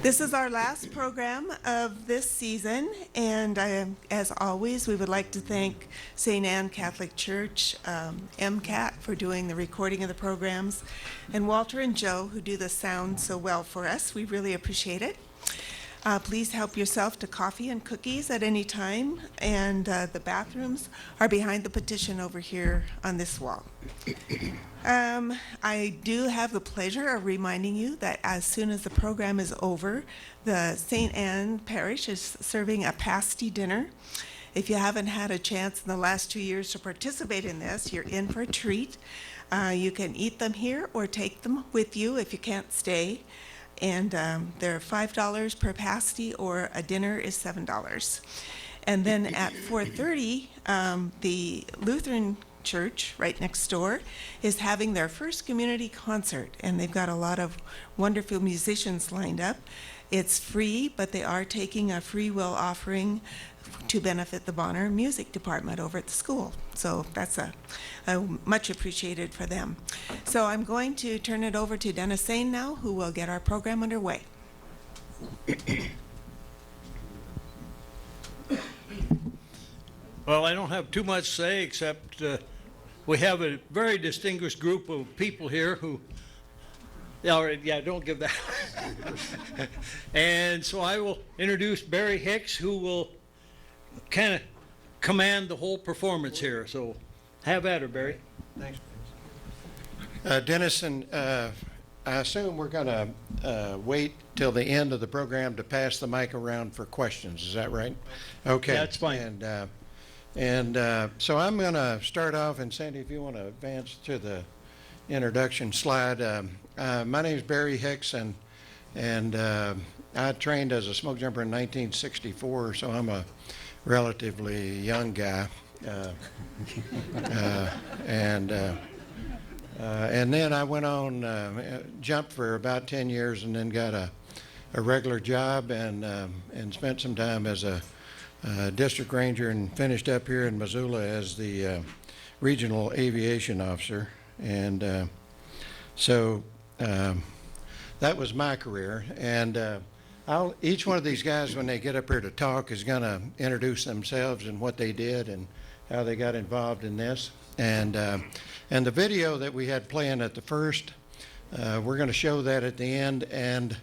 This is our last program of this season, and as always, we would like to thank St. Anne Catholic Church, MCAT, for doing the recording of the programs, and Walter and Joe, who do the sound so well for us. We really appreciate it. Please help yourself to coffee and cookies at any time, and the bathrooms are behind the petition over here on this wall. I do have the pleasure of reminding you that as soon as the program is over, the St. Anne Parish is serving a pasty dinner. If you haven't had a chance in the last 2 years to participate in this, you're in for a treat. You can eat them here or take them with you if you can't stay. And they're $5 per pasty, or a dinner is $7. And then at 4:30, the Lutheran Church right next door is having their first community concert, and they've got a lot of wonderful musicians lined up. It's free, but they are taking a free will offering to benefit the Bonner Music Department over at the school. So that's a much appreciated for them. So I'm going to turn it over to Dennis Sain now, who will get our program underway. Well, I don't have too much to say, except we have a very distinguished group of people here who, yeah, don't give that. And so I will introduce Barry Hicks, who will kind of command the whole performance here. So have at her, Barry. Thanks. Dennis, and I assume we're going to wait till the end of the program to pass the mic around for questions. Is that right? Okay. That's fine. So I'm going to start off, and Sandy, if you want to advance to the introduction slide. My name is Barry Hicks, and I trained as a smoke jumper in 1964, so I'm a relatively young guy. And then I went on, jumped for about 10 years, and then got a regular job, and spent some time as a district ranger, and finished up here in Missoula as the regional aviation officer. And so that was my career. And each one of these guys, when they get up here to talk, is going to introduce themselves and what they did and how they got involved in this. And the video that we had playing at the first, we're going to show that at the end, and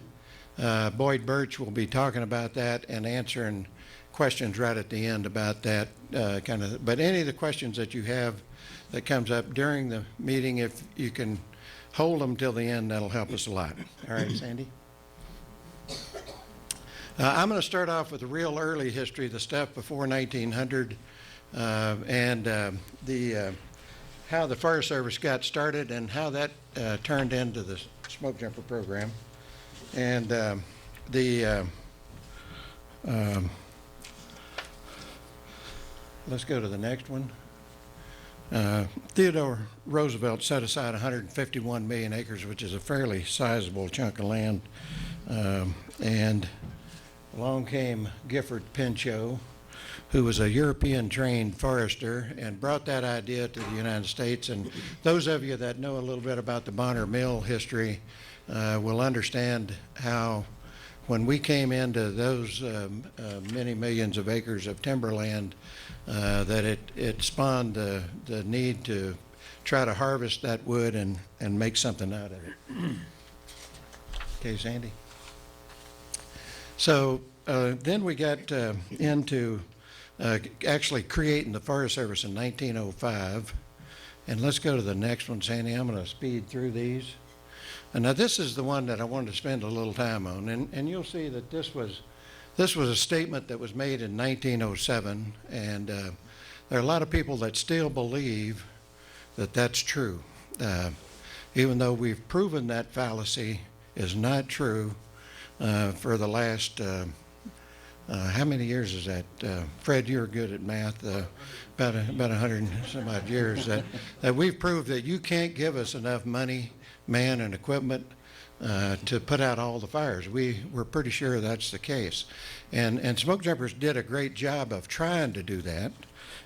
Boyd Burtch will be talking about that and answering questions right at the end about that kind of. But any of the questions that you have that comes up during the meeting, if you can hold them till the end, that'll help us a lot. All right, Sandy? I'm going to start off with the real early history, the stuff before 1900, and how the Fire Service got started and how that turned into the smoke jumper program. And let's go to the next one. Theodore Roosevelt set aside 151 million acres, which is a fairly sizable chunk of land. And along came Gifford Pinchot, who was a European-trained forester, and brought that idea to the United States. And those of you that know a little bit about the Bonner Mill history will understand how, when we came into those many millions of acres of timberland, that it spawned the need to try to harvest that wood and make something out of it. Okay, Sandy? So then we got into actually creating the Fire Service in 1905. And let's go to the next one, Sandy. I'm going to speed through these. And now this is the one that I wanted to spend a little time on. And you'll see that this was a statement that was made in 1907. And there are a lot of people that still believe that that's true, even though we've proven that fallacy is not true for the last, how many years is that? Fred, you're good at math. About 100 and some odd years that we've proved that you can't give us enough money, man, and equipment to put out all the fires. We're pretty sure that's the case. And smoke jumpers did a great job of trying to do that,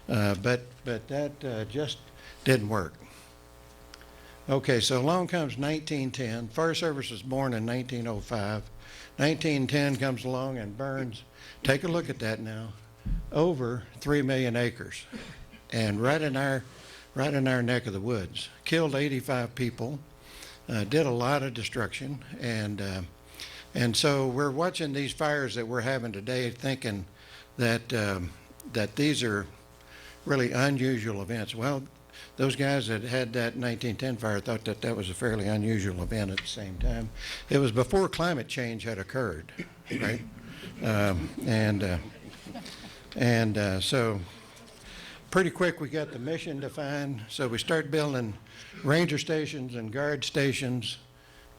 but that just didn't work. Okay, so along comes 1910. Fire Service was born in 1905. 1910 comes along and burns. Take a look at that now. Over 3 million acres, and right in our neck of the woods. Killed 85 people, did a lot of destruction, and so we're watching these fires that we're having today, thinking that that these are really unusual events. Well, those guys that had that 1910 fire thought that that was a fairly unusual event at the same time. It was before climate change had occurred, right? So pretty quick we got the mission defined. So we start building ranger stations and guard stations.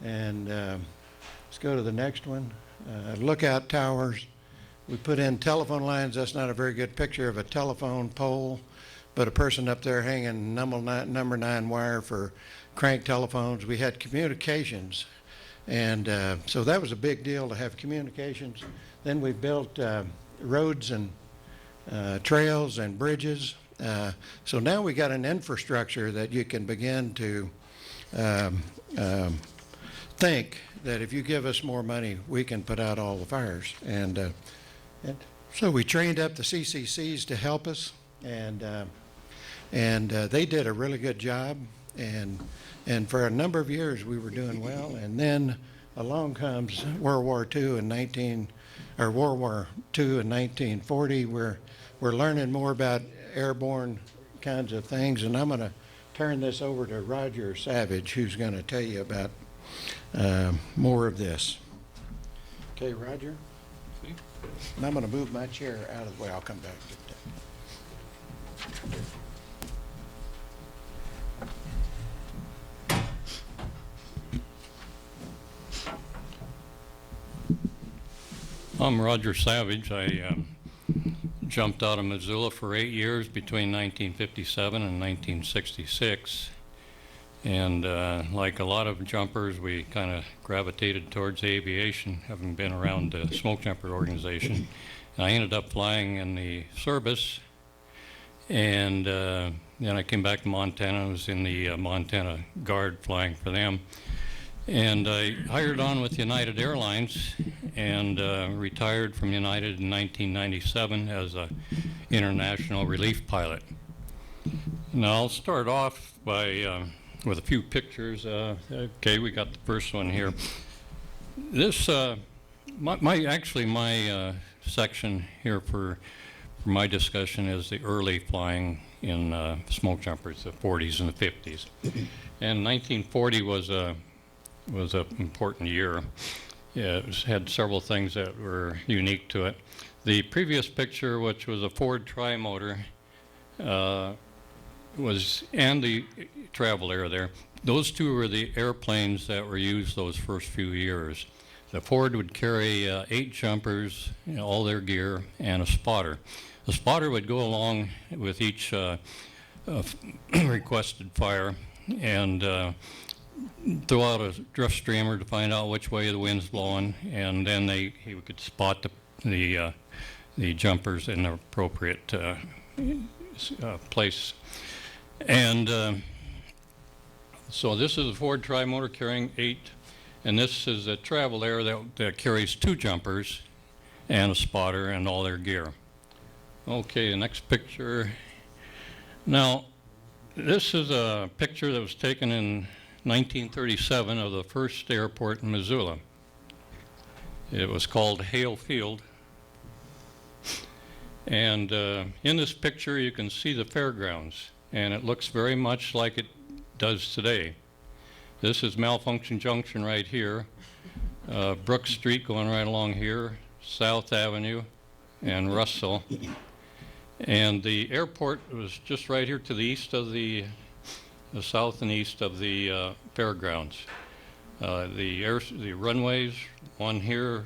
And let's go to the next one. Lookout towers. We put in telephone lines. That's not a very good picture of a telephone pole, but a person up there hanging number 9 wire for crank telephones. We had communications. And so that was a big deal to have communications. Then we built roads and trails and bridges. So now we got an infrastructure that you can begin to think that if you give us more money, we can put out all the fires. And so we trained up the CCCs to help us, and they did a really good job. And for a number of years we were doing well. And then along comes World War II in 1940. We're learning more about airborne kinds of things, and I'm going to turn this over to Roger Savage, who's going to tell you about more of this. Okay, Roger? And I'm going to move my chair out of the way. I'll come back to that. I'm Roger Savage. I jumped out of Missoula for 8 years between 1957 and 1966. And like a lot of jumpers, we kind of gravitated towards aviation, having been around the Smokejumper organization. And I ended up flying in the service, and then I came back to Montana. I was in the Montana Guard flying for them. And I hired on with United Airlines and retired from United in 1997 as an international relief pilot. Now I'll start off by with a few pictures. Okay, we got the first one here. This, my section here for my discussion is the early flying in Smokejumpers, the 40s and the 50s. And 1940 was an important year. Yeah, it had several things that were unique to it. The previous picture, which was a Ford Tri-Motor, and the Travel Air there, those two were the airplanes that were used those first few years. The Ford would carry 8 jumpers, all their gear, and a spotter. The spotter would go along with each requested fire and throw out a drift streamer to find out which way the wind's blowing, and then he could spot the jumpers in the appropriate place. And so this is a Ford Tri-Motor carrying 8, and this is a Travel Air that carries 2 jumpers and a spotter and all their gear. Okay, the next picture. Now, this is a picture that was taken in 1937 of the first airport in Missoula. It was called Hale Field. And in this picture you can see the fairgrounds, and it looks very much like it does today. This is Malfunction Junction right here, Brooks Street going right along here, South Avenue, and Russell. And the airport was just right here to the east of the south and east of the fairgrounds. The runways, one here,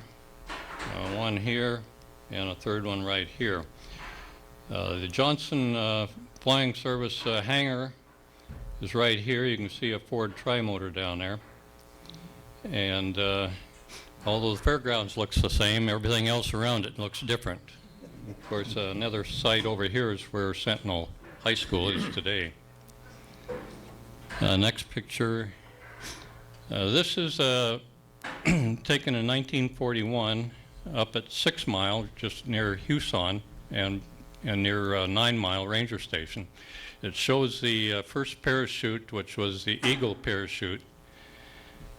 and a third one right here. The Johnson Flying Service hangar is right here. You can see a Ford Tri-Motor down there. And although the fairgrounds looks the same, everything else around it looks different. Of course, another site over here is where Sentinel High School is today. Next picture. This is taken in 1941 up at 6 Mile, just near Houston, and near 9 Mile Ranger Station. It shows the first parachute, which was the Eagle parachute,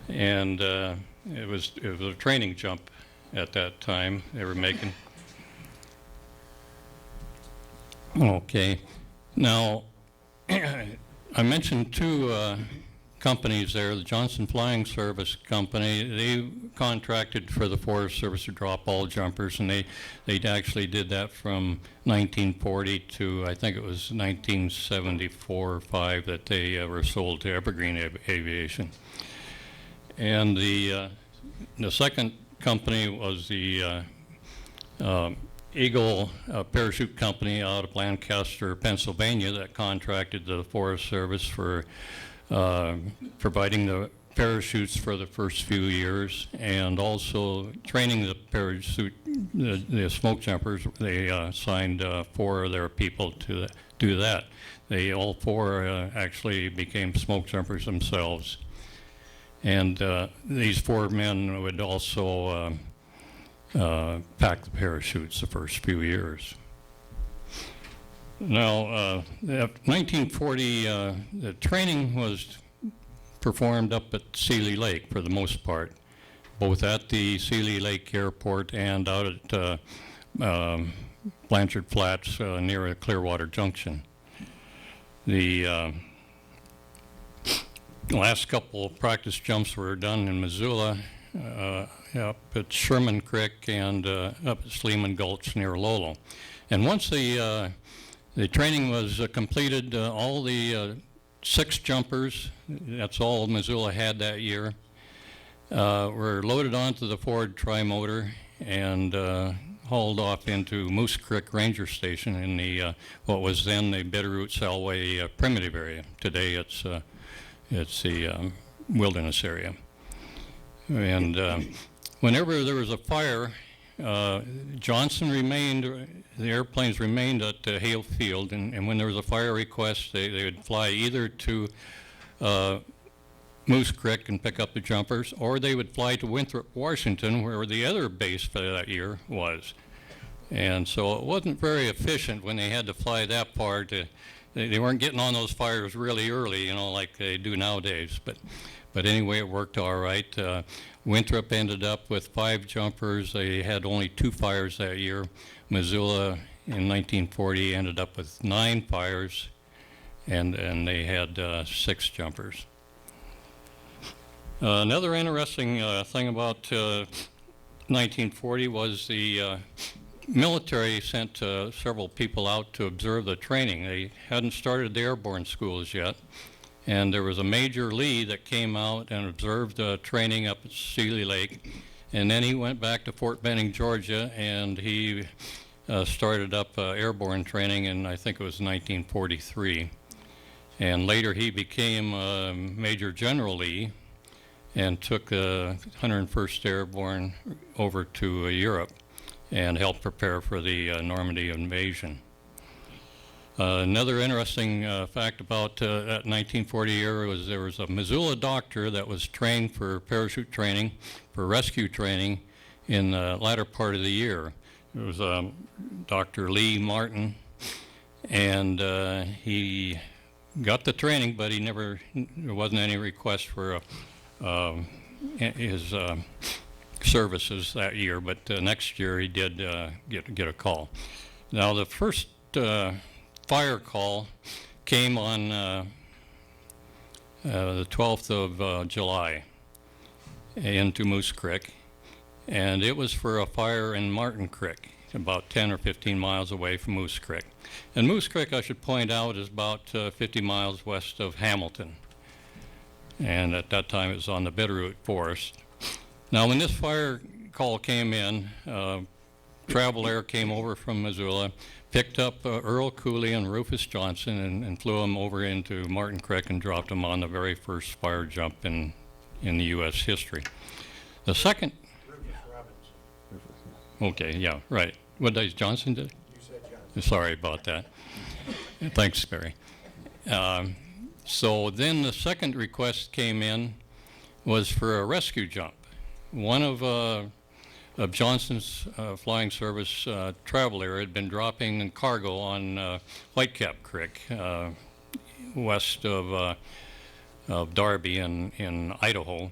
and it was a training jump at that time they were making. Okay, now I mentioned two companies there. The Johnson Flying Service Company, they contracted for the Forest Service to drop all jumpers, and they actually did that from 1940 to I think it was 1974 or 5 that they were sold to Evergreen Aviation. And the second company was the Eagle Parachute Company out of Lancaster, Pennsylvania, that contracted the Forest Service for providing the parachutes for the first few years, and also training the parachute, the smoke jumpers. They assigned 4 of their people to do that. They all 4 actually became smoke jumpers themselves. And these 4 men would also pack the parachutes the first few years. Now, 1940, the training was performed up at Seeley Lake for the most part, both at the Seeley Lake Airport and out at Blanchard Flats near Clearwater Junction. The last couple of practice jumps were done in Missoula, up at Sherman Creek and up at Sleeman Gulch near Lowell. And once the training was completed, all the 6 jumpers, that's all Missoula had that year, were loaded onto the Ford Tri-Motor and hauled off into Moose Creek Ranger Station in the what was then the Bitterroot-Selway primitive area. Today it's the wilderness area. And whenever there was a fire, Johnson remained, the airplanes remained at Hale Field, and when there was a fire request, they would fly either to Moose Creek and pick up the jumpers, or they would fly to Winthrop, Washington, where the other base for that year was. And so it wasn't very efficient when they had to fly that far. They weren't getting on those fires really early, you know, like they do nowadays. But anyway, it worked all right. Winthrop ended up with 5 jumpers. They had only 2 fires that year. Missoula in 1940 ended up with 9 fires, and they had 6 jumpers. Another interesting thing about 1940 was the military sent several people out to observe the training. They hadn't started the airborne schools yet. And there was a Major Lee that came out and observed training up at Seeley Lake. And then he went back to Fort Benning, Georgia, and he started up airborne training in, I think it was 1943. And later he became Major General Lee and took 101st Airborne over to Europe and helped prepare for the Normandy invasion. Another interesting fact about that 1940 era was there was a Missoula doctor that was trained for parachute training, for rescue training in the latter part of the year. It was Dr. Lee Martin, and he got the training, but there wasn't any request for his services that year, but next year he did get a call. Now the first fire call came on the 12th of July into Moose Creek, and it was for a fire in Martin Creek, about 10 or 15 miles away from Moose Creek. And Moose Creek, I should point out, is about 50 miles west of Hamilton, and at that time it was on the Bitterroot Forest. Now when this fire call came in, Travel Air came over from Missoula, picked up Earl Cooley and Rufus Johnson and flew them over into Martin Creek and dropped them on the very first fire jump in the U.S. history. The second... Okay, yeah, right. What did Johnson do? You said Johnson. Sorry about that. Thanks, Barry. So then the second request came in was for a rescue jump. one of Johnson's Flying Service Traveler had been dropping cargo on Whitecap Creek, west of Darby in Idaho,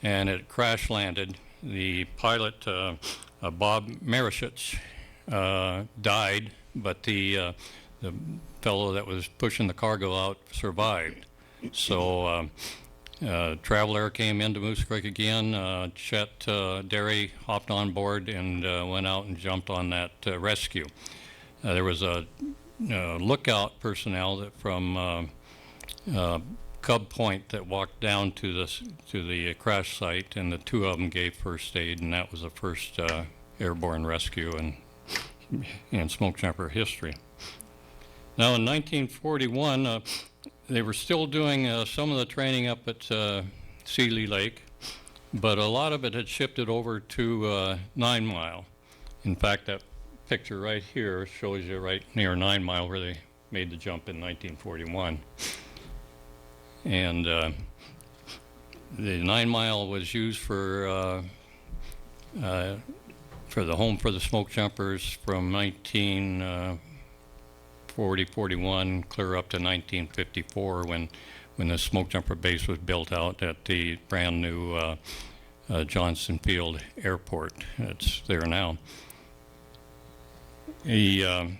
and it crash landed. The pilot, Bob Marischitz, died, but the fellow that was pushing the cargo out survived. So Traveler came into Moose Creek again. Chet Derry hopped on board and went out and jumped on that rescue. There was a lookout personnel that from Cub Point that walked down to the crash site, and the two of them gave first aid, and that was the first airborne rescue in smoke jumper history. Now in 1941, they were still doing some of the training up at Seeley Lake, but a lot of it had shifted over to 9 Mile. In fact, that picture right here shows you right near 9 Mile where they made the jump in 1941. And the 9 Mile was used for the Hoem for the smoke jumpers from 1940-41 clear up to 1954 when the smoke jumper base was built out at the brand new Johnson Field Airport. It's there now. The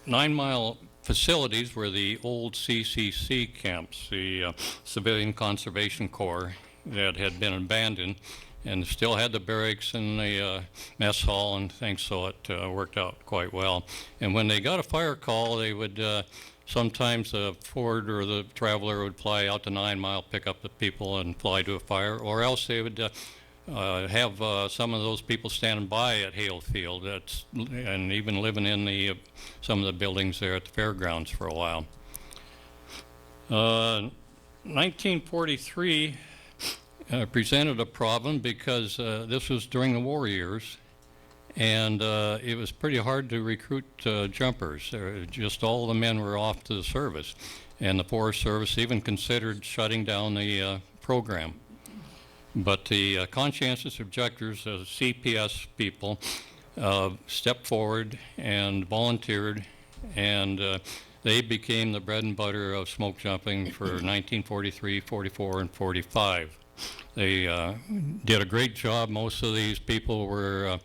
9 Mile facilities were the old CCC camps, the Civilian Conservation Corps, that had been abandoned and still had the barracks and the mess hall and things, so it worked out quite well. And when they got a fire call, they would sometimes the Ford or the Traveler would fly out to 9 Mile, pick up the people and fly to a fire, or else they would have some of those people standing by at Hale Field, and even living in some of the buildings there at the fairgrounds for a while. 1943 presented a problem because this was during the war years, and it was pretty hard to recruit jumpers. Just all the men were off to the service, and the Forest Service even considered shutting down the program. But the conscientious objectors, CPS people, stepped forward and volunteered, and they became the bread and butter of smoke jumping for 1943, 44, and 45. They did a great job. Most of these people were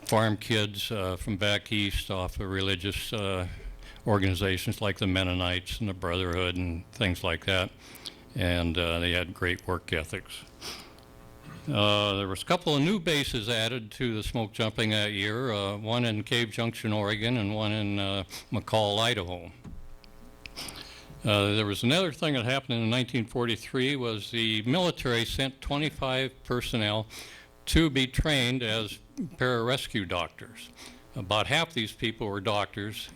farm kids from back east off of religious organizations like the Mennonites and the Brotherhood and things like that. And they had great work ethics. There was a couple of new bases added to the smoke jumping that year, one in Cave Junction, Oregon, and one in McCall, Idaho. There was another thing that happened in 1943 was the military sent 25 personnel to be trained as pararescue doctors. About half these people were doctors,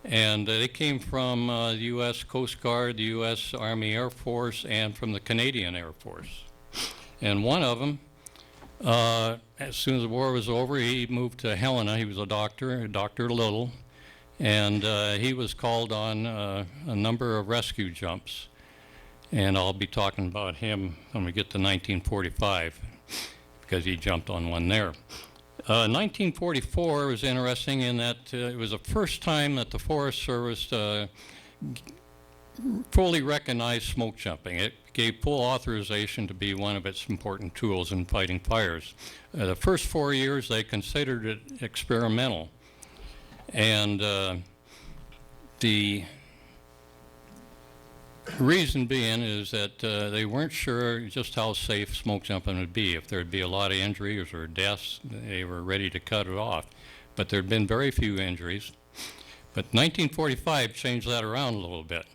and they came from the U.S. Coast Guard, the U.S. Army Air Force, and from the Canadian Air Force. And one of them, as soon as the war was over, he moved to Helena. He was a doctor, Dr. Little, and he was called on a number of rescue jumps. And I'll be talking about him when we get to 1945, because he jumped on one there. 1944 was interesting in that it was the first time that the Forest Service fully recognized smoke jumping. It gave full authorization to be one of its important tools in fighting fires. The first 4 years they considered it experimental, and the reason being is that they weren't sure just how safe smoke jumping would be. If there'd be a lot of injuries or deaths, they were ready to cut it off. But there'd been very few injuries. But 1945 changed that around a little bit.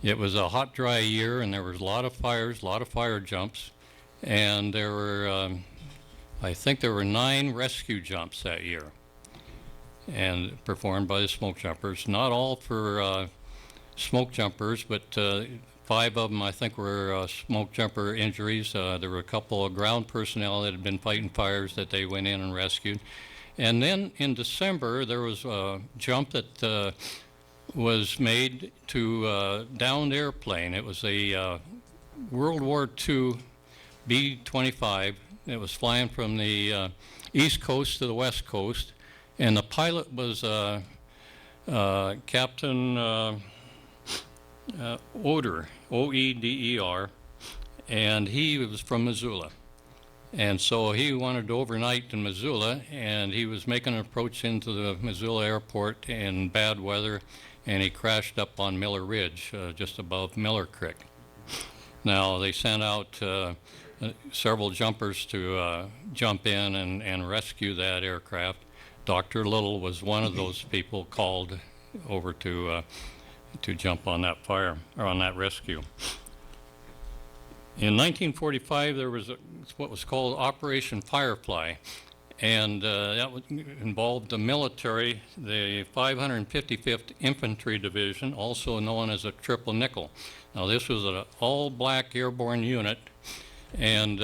It was a hot, dry year, and there was a lot of fires, a lot of fire jumps, and there were, I think there were 9 rescue jumps that year, and performed by the smoke jumpers. Not all for smoke jumpers, but 5 of them I think were smoke jumper injuries. There were a couple of ground personnel that had been fighting fires that they went in and rescued. And then in December there was a jump that was made to downed airplane. It was a World War II B-25. It was flying from the east coast to the west coast, and the pilot was Captain Oder, O-E-D-E-R, and he was from Missoula. And so he wanted to overnight in Missoula, and he was making an approach into the Missoula airport in bad weather, and he crashed up on Miller Ridge, just above Miller Creek. Now, they sent out several jumpers to jump in and rescue that aircraft. Dr. Little was one of those people called over to jump on that fire, or on that rescue. In 1945, there was what was called Operation Firefly, and that involved the military, the 555th Infantry Division, also known as a Triple Nickel. Now, this was an all-black airborne unit, and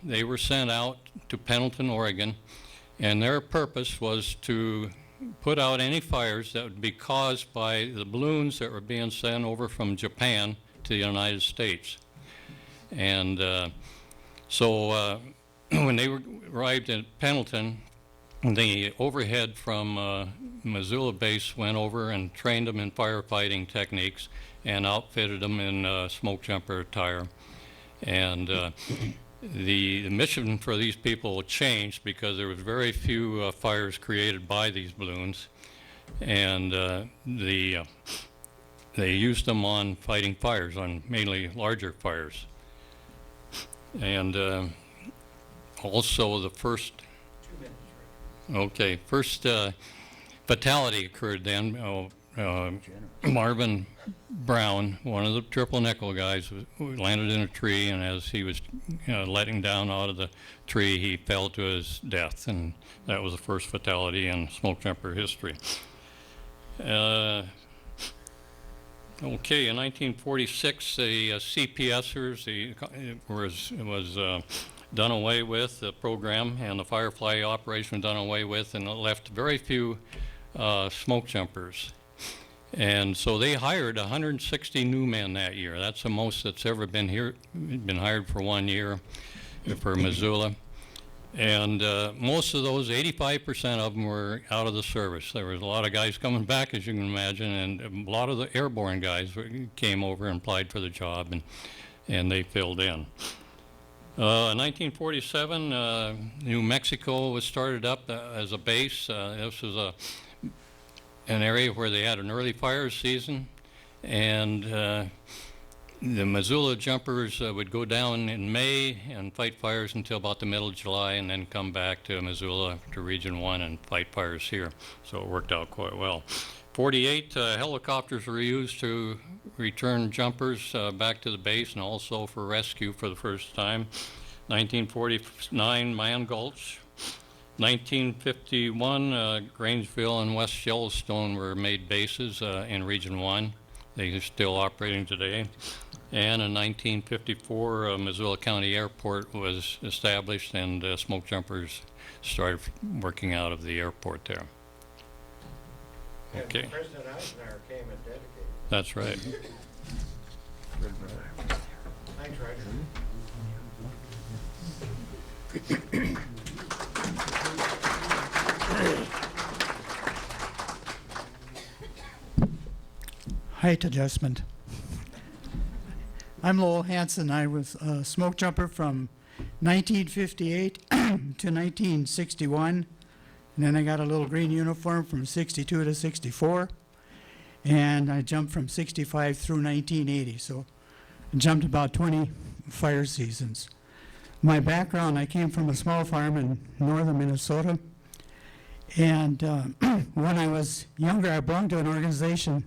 they were sent out to Pendleton, Oregon, and their purpose was to put out any fires that would be caused by the balloons that were being sent over from Japan to the United States. And so when they arrived at Pendleton, the overhead from Missoula base went over and trained them in firefighting techniques and outfitted them in smoke jumper attire. And the mission for these people changed because there was very few fires created by these balloons, and they used them on fighting fires, on mainly larger fires. And also the first fatality occurred then. Marvin Brown, one of the Triple Nickel guys, landed in a tree, and as he was letting down out of the tree, he fell to his death, and that was the first fatality in smoke jumper history. Okay, in 1946, the CPSers was done away with, the program, and the Firefly operation done away with, and it left very few smoke jumpers. And so they hired 160 new men that year. That's the most that's ever been hired for 1 year for Missoula. And most of those, 85% of them, were out of the service. There was a lot of guys coming back, as you can imagine, and a lot of the airborne guys came over and applied for the job, and they filled in. In 1947, New Mexico was started up as a base. This was an area where they had an early fire season, and the Missoula jumpers would go down in May and fight fires until about the middle of July, and then come back to Missoula to Region 1 and fight fires here. So it worked out quite well. 48 helicopters were used to return jumpers back to the base, and also for rescue for the first time. 1949, Man Gulch. 1951, Grangeville and West Yellowstone were made bases in Region 1. They are still operating today. And in 1954, Missoula County Airport was established, and smoke jumpers started working out of the airport there. Okay. And President Eisenhower came and dedicated. That's right. Thanks, Roger. Height adjustment. I'm Lowell Hanson. I was a smoke jumper from 1958 to 1961, and then I got a little green uniform from 62 to 64, and I jumped from 65 through 1980, so I jumped about 20 fire seasons. My background, I came from a small farm in northern Minnesota, and when I was younger, I belonged to an organization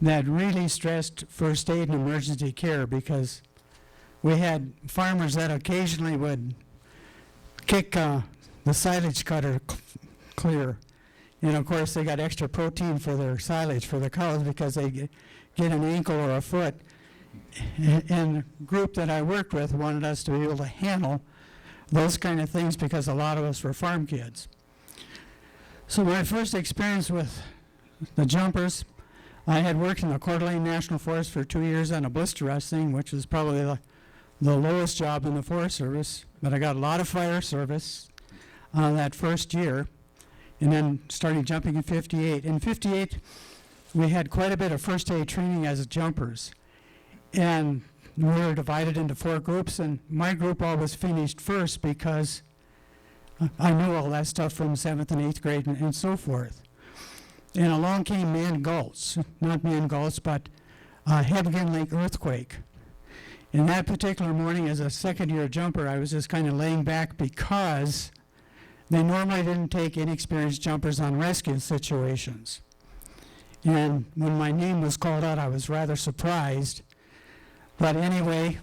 that really stressed first aid and emergency care, because we had farmers that occasionally would kick the silage cutter clear. And of course, they got extra protein for their silage for the cows because they get an ankle or a foot. And the group that I worked with wanted us to be able to handle those kind of things because a lot of us were farm kids. So my first experience with the jumpers, I had worked in the Coeur d'Alene National Forest for 2 years on a blister rust thing, which was probably the lowest job in the Forest Service, but I got a lot of fire service that first year, and then started jumping in 58. In 58, we had quite a bit of first aid training as jumpers, and we were divided into 4 groups, and my group always finished first because I knew all that stuff from 7th and 8th grade and so forth. And along came not Man Gulch, but Hebgen Lake earthquake. And that particular morning, as a second-year jumper, I was just kind of laying back because they normally didn't take inexperienced jumpers on rescue situations. And when my name was called out, I was rather surprised. But anyway,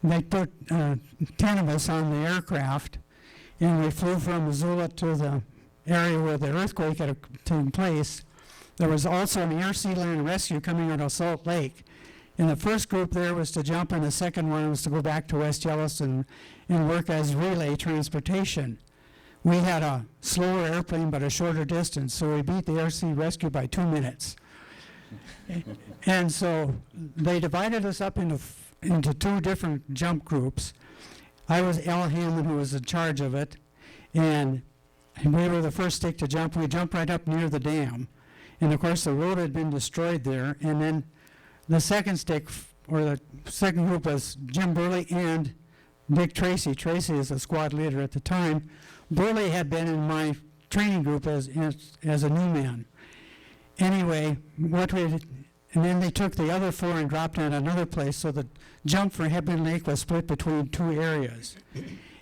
they put 10 of us on the aircraft, and we flew from Missoula to the area where the earthquake had taken place. There was also an air sea land rescue coming out of Salt Lake. And the first group there was to jump, and the second one was to go back to West Yellowstone and work as relay transportation. We had a slower airplane but a shorter distance, so we beat the air sea rescue by 2 minutes. And so they divided us up into 2 different jump groups. I was Al Hammond, who was in charge of it, and we were the first stick to jump. We jumped right up near the dam. And of course the road had been destroyed there, and then the second stick, or the second group, was Jim Burley and Dick Tracy. Tracy is the squad leader at the time. Burley had been in my training group as a new man. Anyway, and then they took the other 4 and dropped at another place, so the jump for Hebgen Lake was split between 2 areas.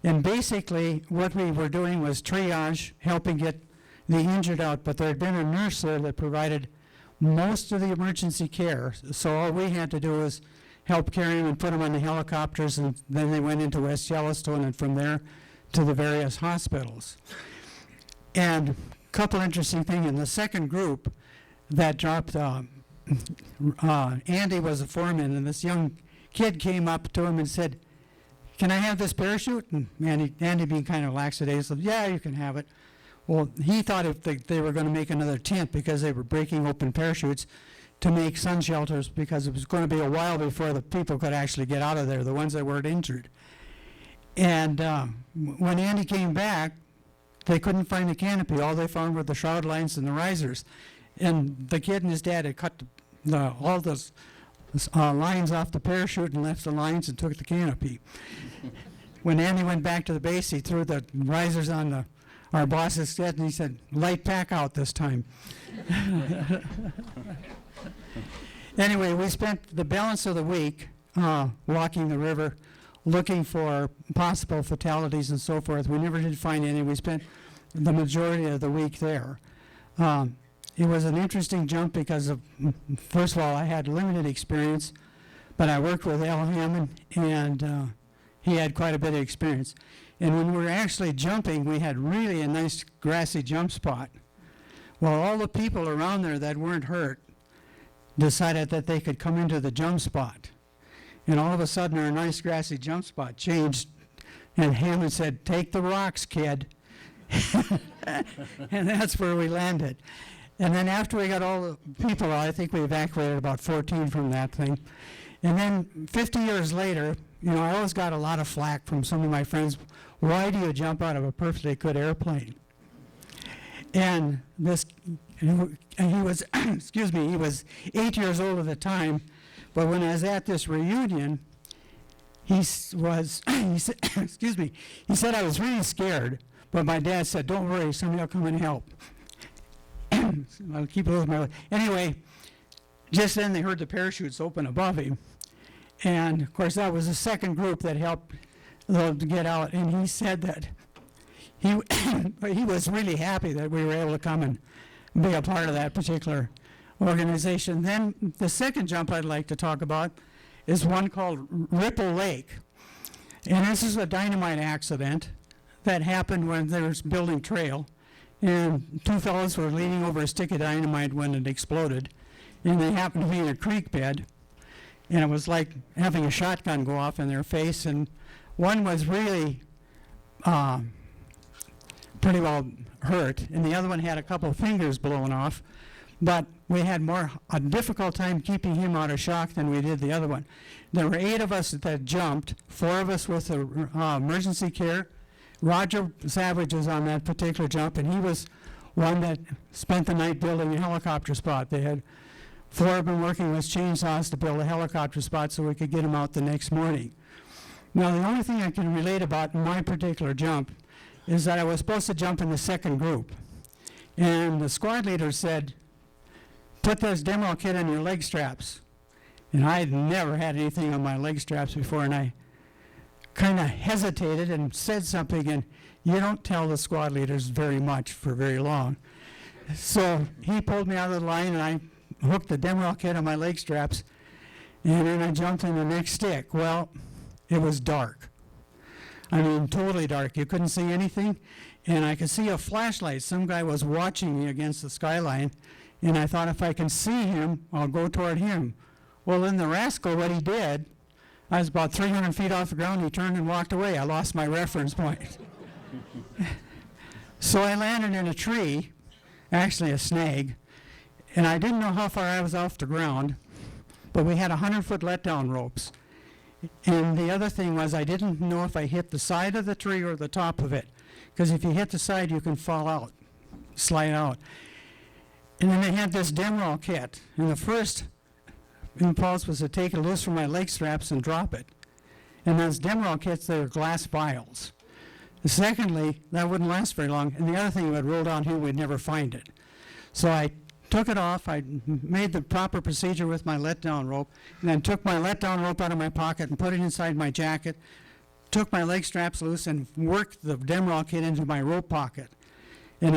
And basically, what we were doing was triage, helping get the injured out, but there had been a nurse there that provided most of the emergency care, so all we had to do was help carry them and put them on the helicopters, and then they went into West Yellowstone and from there to the various hospitals. And a couple interesting things, in the second group that dropped, Andy was a foreman, and this young kid came up to him and said, "Can I have this parachute?" And Andy being kind of lackadaisical, "Yeah, you can have it." Well, he thought if they were going to make another tent because they were breaking open parachutes to make sun shelters, because it was going to be a while before the people could actually get out of there, the ones that weren't injured. And when Andy came back, they couldn't find the canopy. All they found were the shroud lines and the risers. And the kid and his dad had cut all those lines off the parachute and left the lines and took the canopy. When Andy went back to the base, he threw the risers on our boss's head, and he said, "Light pack out this time." Anyway, we spent the balance of the week walking the river, looking for possible fatalities and so forth. We never did find any. We spent the majority of the week there. It was an interesting jump because first of all, I had limited experience, but I worked with Al Hammond, and he had quite a bit of experience. And when we were actually jumping, we had really a nice grassy jump spot. Well, all the people around there that weren't hurt decided that they could come into the jump spot. And all of a sudden, our nice grassy jump spot changed, and Hammond said, "Take the rocks, kid." And that's where we landed. And then after we got all the people out, I think we evacuated about 14 from that thing. And then 50 years later, I always got a lot of flack from some of my friends. "Why do you jump out of a perfectly good airplane?" And he was, he was 8 years old at the time, but when I was at this reunion, he said I was really scared, but my dad said, "Don't worry, somebody will come and help." I'll keep it with my life. Anyway, just then they heard the parachutes open above him. And of course, that was the second group that helped to get out. And he said that he was really happy that we were able to come and be a part of that particular organization. Then the second jump I'd like to talk about is one called Ripple Lake. And this is a dynamite accident that happened when they were building trail. And 2 fellows were leaning over a stick of dynamite when it exploded. And they happened to be in a creek bed. And it was like having a shotgun go off in their face. And one was really pretty well hurt. And the other one had a couple of fingers blown off. but we had a difficult time keeping him out of shock than we did the other one. There were 8 of us that jumped, 4 of us with emergency care. Roger Savage was on that particular jump, and he was one that spent the night building a helicopter spot. They had 4 of them working with chainsaws to build a helicopter spot so we could get him out the next morning. Now, the only thing I can relate about my particular jump is that I was supposed to jump in the second group. And the squad leader said, put this demo kit on your leg straps. And I had never had anything on my leg straps before, and I kind of hesitated and said something, and you don't tell the squad leaders very much for very long. So he pulled me out of the line, and I hooked the demo kit on my leg straps, and then I jumped in the next stick. Well, it was dark. I mean, totally dark. You couldn't see anything, and I could see a flashlight. Some guy was watching me against the skyline, and I thought if I can see him, I'll go toward him. Well, then the rascal, what he did, I was about 300 feet off the ground, he turned and walked away. I lost my reference point. So I landed in a tree, actually a snag, and I didn't know how far I was off the ground, but we had 100-foot letdown ropes. And the other thing was I didn't know if I hit the side of the tree or the top of it, because if you hit the side, you can fall out, slide out. And then they had this Demrol kit, and the first impulse was to take it loose from my leg straps and drop it. And those Demrol kits, they were glass vials. Secondly, that wouldn't last very long, and the other thing, it would roll down here, we'd never find it. So I took it off, I made the proper procedure with my letdown rope, and then took my letdown rope out of my pocket and put it inside my jacket, took my leg straps loose and worked the Demrol kit into my rope pocket. And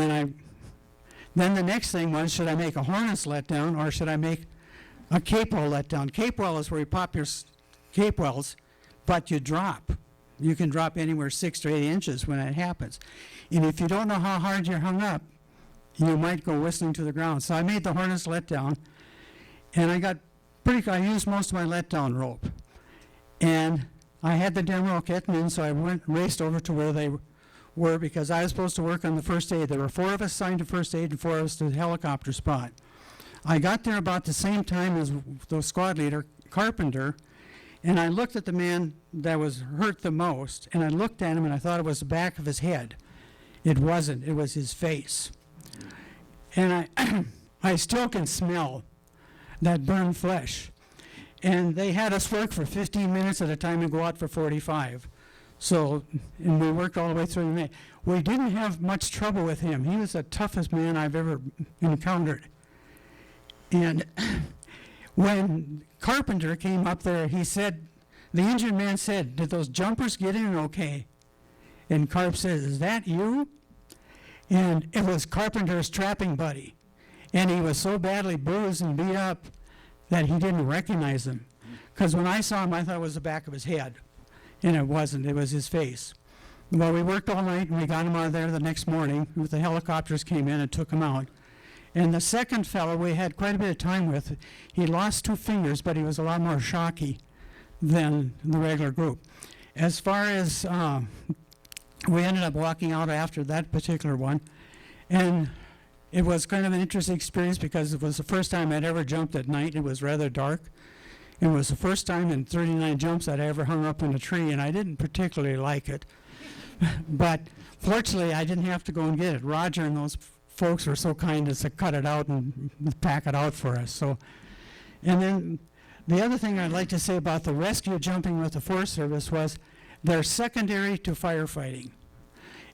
then the next thing was, should I make a harness letdown or should I make a cape well letdown? Cape well is where you pop your cape wells, but you drop. You can drop anywhere 6 to 8 inches when that happens. And if you don't know how hard you're hung up, you might go whistling to the ground. So I made the harness letdown, and I used most of my letdown rope. And I had the demo kit, and then so I raced over to where they were, because I was supposed to work on the first aid. There were 4 of us assigned to first aid and 4 of us to the helicopter spot. I got there about the same time as the squad leader, Carpenter, and I looked at the man that was hurt the most, and I looked at him and I thought it was the back of his head. It wasn't, it was his face. And I still can smell that burned flesh. And they had us work for 15 minutes at a time and go out for 45. So, and we worked all the way through the night. We didn't have much trouble with him. He was the toughest man I've ever encountered. And when Carpenter came up there, he said, the injured man said, did those jumpers get in okay? And Carp says, is that you? And it was Carpenter's trapping buddy. And he was so badly bruised and beat up that he didn't recognize him. Because when I saw him, I thought it was the back of his head. And it wasn't, it was his face. Well, we worked all night and we got him out of there the next morning. The helicopters came in and took him out. And the second fellow we had quite a bit of time with, he lost 2 fingers, but he was a lot more shocky than the regular group. As far as, we ended up walking out after that particular one, and it was kind of an interesting experience because it was the first time I'd ever jumped at night. It was rather dark. It was the first time in 39 jumps that I ever hung up in a tree, and I didn't particularly like it. But fortunately, I didn't have to go and get it. Roger and those folks were so kind as to cut it out and pack it out for us. So, and then the other thing I'd like to say about the rescue jumping with the Forest Service was they're secondary to firefighting.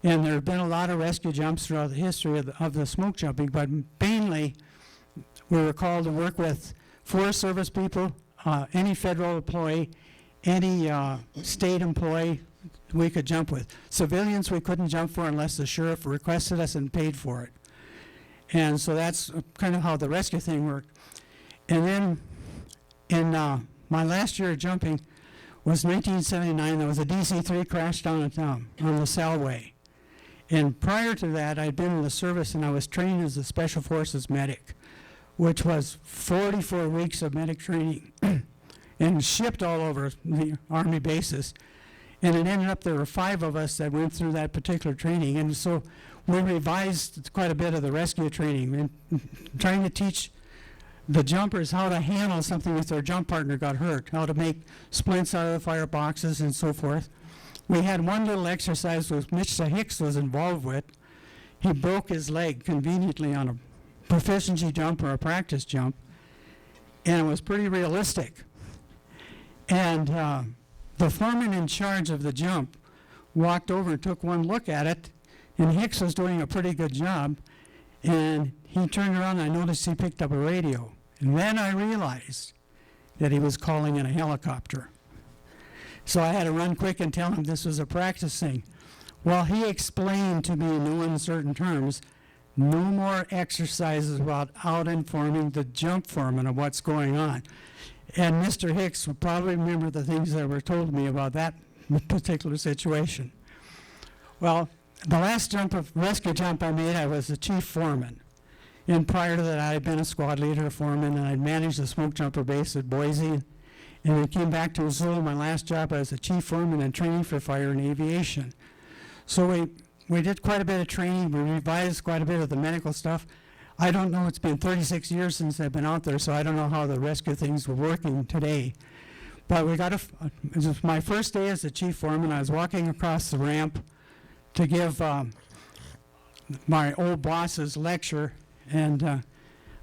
And there have been a lot of rescue jumps throughout the history of the smoke jumping, but mainly we were called to work with Forest Service people, any federal employee, any state employee we could jump with. Civilians we couldn't jump for unless the sheriff requested us and paid for it. And so that's kind of how the rescue thing worked. And then in my last year of jumping was 1979. There was a DC-3 crash down at, on the Salway. And prior to that, I'd been in the service and I was trained as a Special Forces medic, which was 44 weeks of medic training and shipped all over the Army bases. And it ended up there were 5 of us that went through that particular training. And so we revised quite a bit of the rescue training and trying to teach the jumpers how to handle something if their jump partner got hurt, how to make splints out of the fire boxes and so forth. We had one little exercise which Mr. Hicks was involved with. He broke his leg conveniently on a proficiency jump or a practice jump, and it was pretty realistic. And the foreman in charge of the jump walked over and took one look at it, and Hicks was doing a pretty good job, and he turned around and I noticed he picked up a radio. And then I realized that he was calling in a helicopter. So I had to run quick and tell him this was a practice thing. Well, he explained to me in no uncertain terms, no more exercises without out informing the jump foreman of what's going on. And Mr. Hicks will probably remember the things that were told me about that particular situation. Well, the last rescue jump I made, I was the chief foreman. And prior to that, I had been a squad leader, a foreman, and I'd managed the smoke jumper base at Boise. And I came back to Missoula. My last job, I was the chief foreman and training for fire and aviation. So we did quite a bit of training. We revised quite a bit of the medical stuff. I don't know, it's been 36 years since I've been out there, so I don't know how the rescue things were working today. But it was my first day as the chief foreman. I was walking across the ramp to give my old boss's lecture, and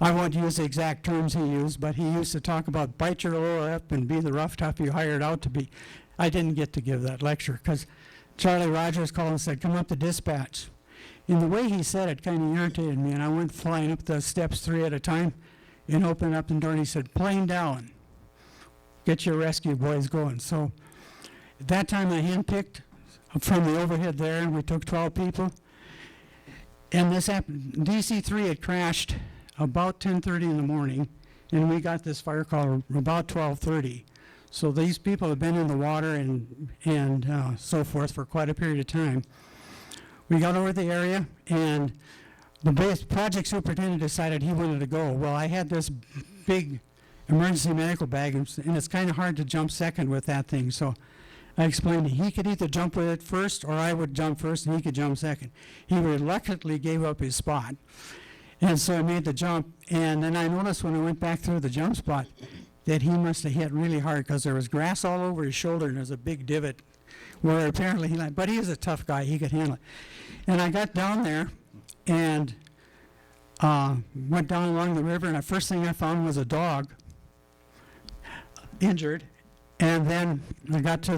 I won't use the exact terms he used, but he used to talk about bite your lower lip and be the rough tough you hired out to be. I didn't get to give that lecture because Charlie Rogers called and said, come up to dispatch. And the way he said it kind of irritated me, and I went flying up the steps 3 at a time and opened up the door, and he said, plane down. Get your rescue boys going. So at that time I handpicked from the overhead there, and we took 12 people. And this happened, DC-3 had crashed about 10:30 in the morning, and we got this fire call about 12:30. So these people have been in the water and so forth for quite a period of time. We got over the area, and the project superintendent decided he wanted to go. Well, I had this big emergency medical bag, and it's kind of hard to jump second with that thing. So I explained he could either jump with it first, or I would jump first, and he could jump second. He reluctantly gave up his spot. And so I made the jump, and then I noticed when I went back through the jump spot that he must have hit really hard because there was grass all over his shoulder, and there's a big divot where apparently but he was a tough guy, he could handle it. And I got down there and went down along the river, and the first thing I found was a dog injured. And then I got to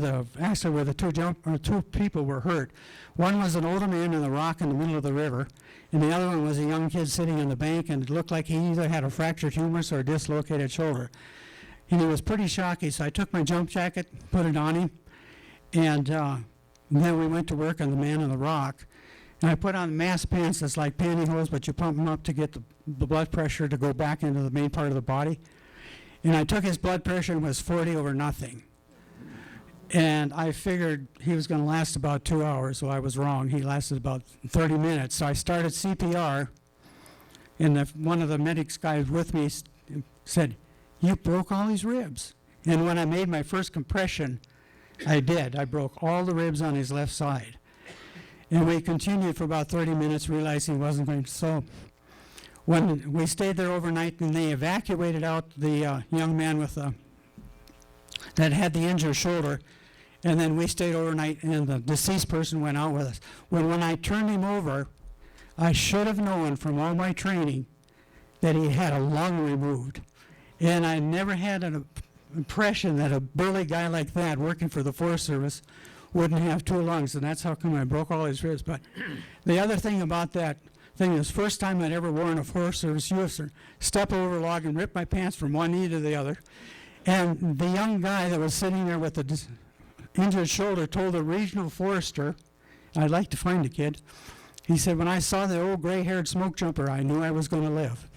where the two people were hurt. One was an older man in the rock in the middle of the river, and the other one was a young kid sitting on the bank, and it looked like he either had a fractured humerus or a dislocated shoulder. And he was pretty shocky, so I took my jump jacket, put it on him, and then we went to work on the man in the rock. And I put on mask pants that's like pantyhose, but you pump them up to get the blood pressure to go back into the main part of the body. And I took his blood pressure and it was 40 over nothing. And I figured he was going to last about 2 hours, so I was wrong. He lasted about 30 minutes. So I started CPR, and one of the medics guys with me said, "You broke all his ribs." And when I made my first compression, I did. I broke all the ribs on his left side. And we continued for about 30 minutes, realizing he wasn't going to. So when we stayed there overnight, and they evacuated out the young man that had the injured shoulder, and then we stayed overnight, and the deceased person went out with us. When I turned him over, I should have known from all my training that he had a lung removed. And I never had an impression that a burly guy like that working for the Forest Service wouldn't have 2 lungs, and that's how come I broke all his ribs. But the other thing about that thing is, first time I'd ever worn a Forest Service uniform, step over a log and rip my pants from one knee to the other. And the young guy that was sitting there with the injured shoulder told the regional forester, I'd like to find the kid, he said, "When I saw the old gray-haired smoke jumper, I knew I was going to live."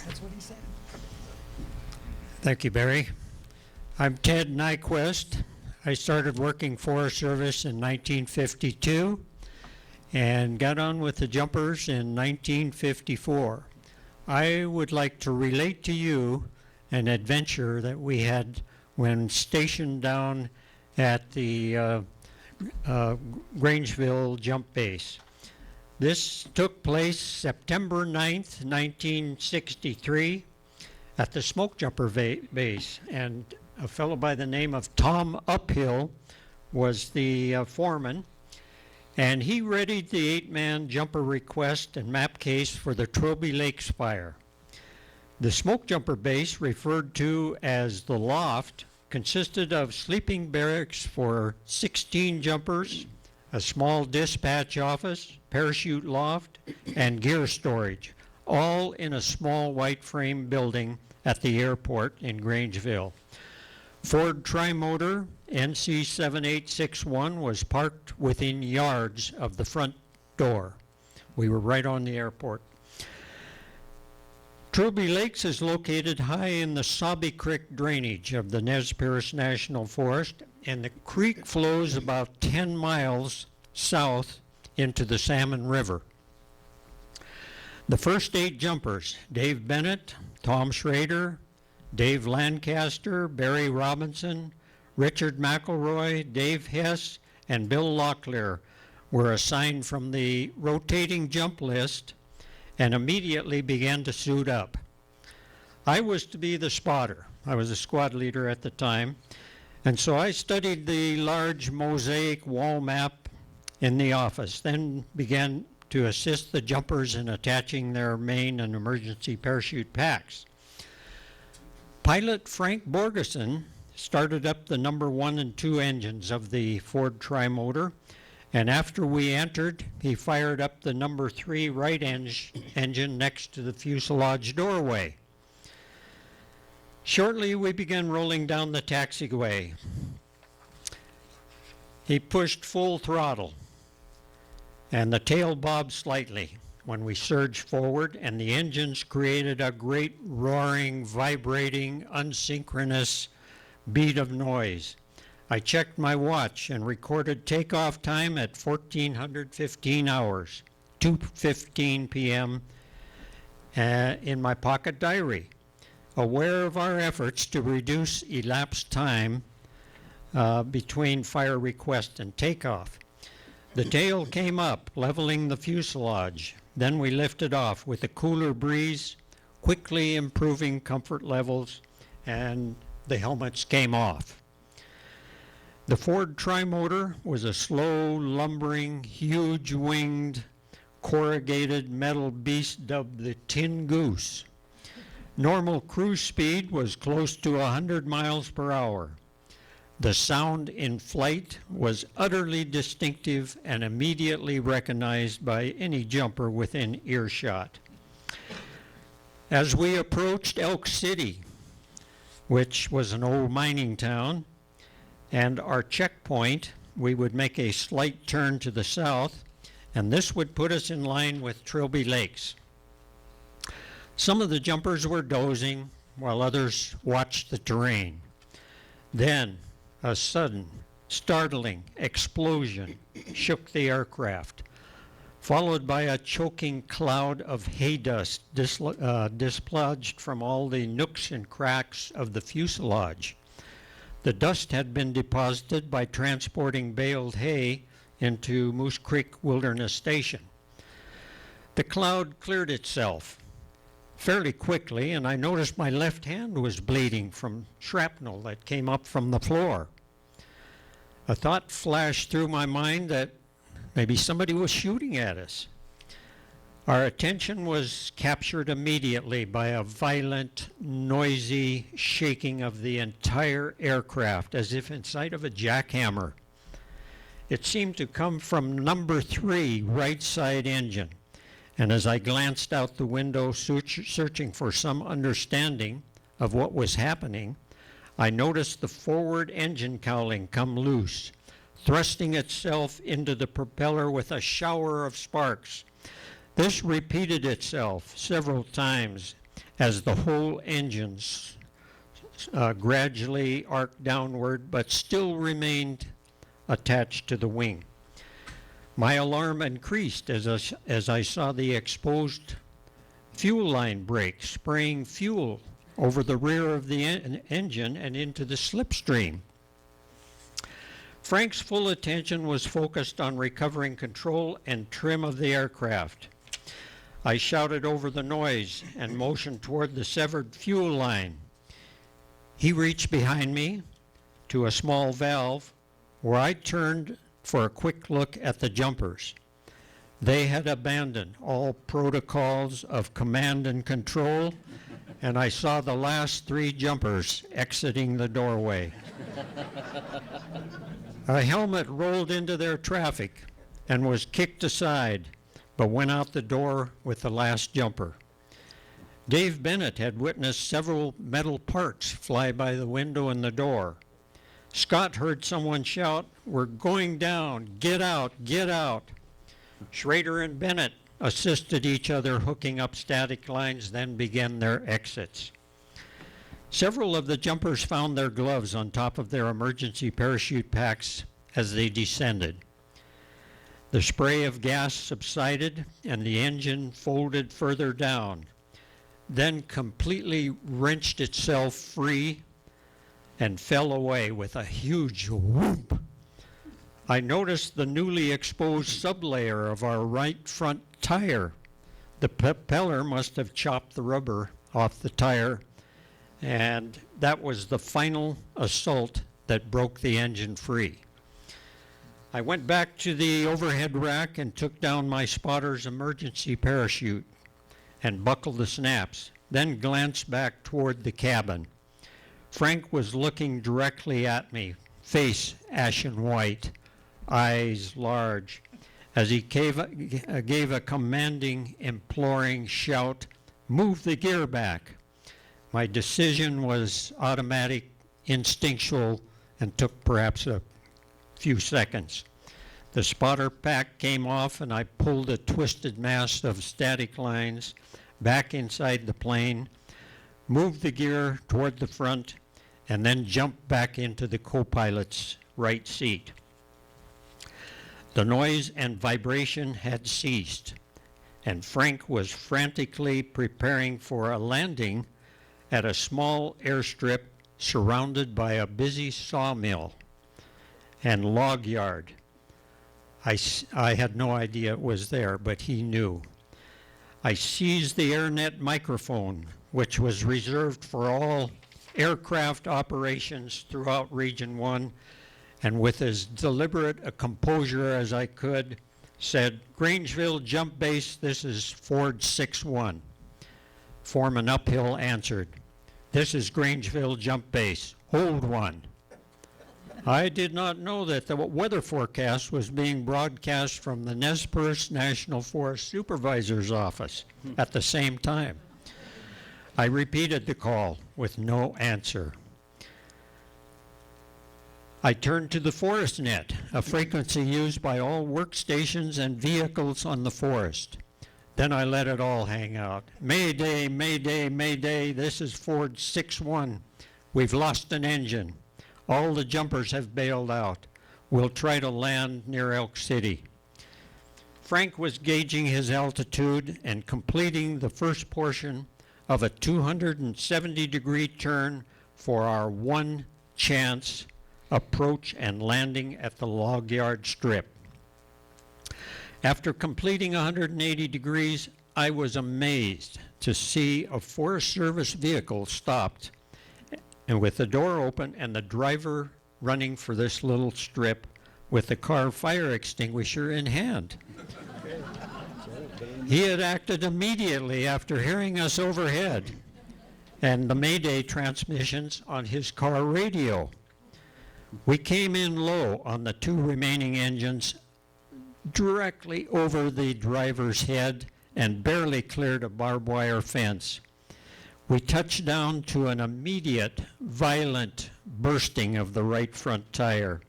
That's what he said. Thank you, Barry. I'm Ted Nyquist. I started working Forest Service in 1952, and got on with the jumpers in 1954. I would like to relate to you an adventure that we had when stationed down at the Grangeville Jump Base. This took place September 9th, 1963 at the Smokejumper base, and a fellow by the name of Tom Uphill was the foreman, and he readied the 8-man jumper request and map case for the Trilby Lakes fire. The Smokejumper base, referred to as the Loft, consisted of sleeping barracks for 16 jumpers, a small dispatch office, parachute loft, and gear storage, all in a small white frame building at the airport in Grangeville. Ford Trimotor NC7861 was parked within yards of the front door. We were right on the airport. Trilby Lakes is located high in the Sabi Creek drainage of the Nez Perce National Forest, and the creek flows about 10 miles south into the Salmon River. The first 8 jumpers, Dave Bennett, Tom Schrader, Dave Lancaster, Barry Robinson, Richard McElroy, Dave Hess, and Bill Locklear, were assigned from the rotating jump list and immediately began to suit up. I was to be the spotter. I was a squad leader at the time, and so I studied the large mosaic wall map in the office, then began to assist the jumpers in attaching their main and emergency parachute packs. Pilot Frank Borgeson started up the number 1 and 2 engines of the Ford Trimotor, and after we entered, he fired up the number 3 right engine next to the fuselage doorway. Shortly, we began rolling down the taxiway. He pushed full throttle, and the tail bobbed slightly when we surged forward, and the engines created a great roaring, vibrating, unsynchronous beat of noise. I checked my watch and recorded takeoff time at 1415 hours, 2:15 p.m. In my pocket diary, aware of our efforts to reduce elapsed time between fire request and takeoff. The tail came up, leveling the fuselage. Then we lifted off with a cooler breeze, quickly improving comfort levels, and the helmets came off. The Ford Trimotor was a slow, lumbering, huge-winged, corrugated metal beast dubbed the Tin Goose. Normal cruise speed was close to 100 miles per hour. The sound in flight was utterly distinctive and immediately recognized by any jumper within earshot. As we approached Elk City, which was an old mining town, and our checkpoint, we would make a slight turn to the south, and this would put us in line with Trilby Lakes. Some of the jumpers were dozing, while others watched the terrain. Then, a sudden, startling explosion shook the aircraft, followed by a choking cloud of hay dust dislodged from all the nooks and cracks of the fuselage. The dust had been deposited by transporting baled hay into Moose Creek Wilderness Station. The cloud cleared itself fairly quickly, and I noticed my left hand was bleeding from shrapnel that came up from the floor. A thought flashed through my mind that maybe somebody was shooting at us. Our attention was captured immediately by a violent, noisy shaking of the entire aircraft, as if inside of a jackhammer. It seemed to come from number 3 right side engine, and as I glanced out the window searching for some understanding of what was happening, I noticed the forward engine cowling come loose, thrusting itself into the propeller with a shower of sparks. This repeated itself several times as the whole engine gradually arced downward, but still remained attached to the wing. My alarm increased as I saw the exposed fuel line break, spraying fuel over the rear of the engine and into the slipstream. Frank's full attention was focused on recovering control and trim of the aircraft. I shouted over the noise and motioned toward the severed fuel line. He reached behind me to a small valve where I turned for a quick look at the jumpers. They had abandoned all protocols of command and control, and I saw the last 3 jumpers exiting the doorway. A helmet rolled into their traffic and was kicked aside, but went out the door with the last jumper. Dave Bennett had witnessed several metal parts fly by the window and the door. Scott heard someone shout, "We're going down, get out, get out." Schrader and Bennett assisted each other hooking up static lines, then began their exits. Several of the jumpers found their gloves on top of their emergency parachute packs as they descended. The spray of gas subsided and the engine folded further down, then completely wrenched itself free and fell away with a huge whoop. I noticed the newly exposed sublayer of our right front tire. The propeller must have chopped the rubber off the tire, and that was the final assault that broke the engine free. I went back to the overhead rack and took down my spotter's emergency parachute and buckled the snaps, then glanced back toward the cabin. Frank was looking directly at me, face ashen white, eyes large, as he gave a commanding, imploring shout, "Move the gear back." My decision was automatic, instinctual, and took perhaps a few seconds. The spotter pack came off and I pulled a twisted mass of static lines back inside the plane, moved the gear toward the front, and then jumped back into the co-pilot's right seat. The noise and vibration had ceased, and Frank was frantically preparing for a landing at a small airstrip surrounded by a busy sawmill and log yard. I had no idea it was there, but he knew. I seized the AirNet microphone, which was reserved for all aircraft operations throughout Region 1, and with as deliberate a composure as I could, said, "Grangeville Jump Base, this is Ford 6-1. Foreman Uphill answered, "This is Grangeville Jump Base, hold 1. I did not know that the weather forecast was being broadcast from the Nez Perce National Forest Supervisor's office at the same time. I repeated the call with no answer. I turned to the forest net, a frequency used by all workstations and vehicles on the forest. Then I let it all hang out. "Mayday, Mayday, Mayday, this is Ford 6-1. We've lost an engine. All the jumpers have bailed out. We'll try to land near Elk City." Frank was gauging his altitude and completing the first portion of a 270-degree turn for our one chance approach and landing at the log yard strip. After completing 180 degrees, I was amazed to see a Forest Service vehicle stopped and with the door open and the driver running for this little strip with the car fire extinguisher in hand. He had acted immediately after hearing us overhead and the Mayday transmissions on his car radio. We came in low on the 2 remaining engines directly over the driver's head and barely cleared a barbed wire fence. We touched down to an immediate, violent bursting of the right front tire,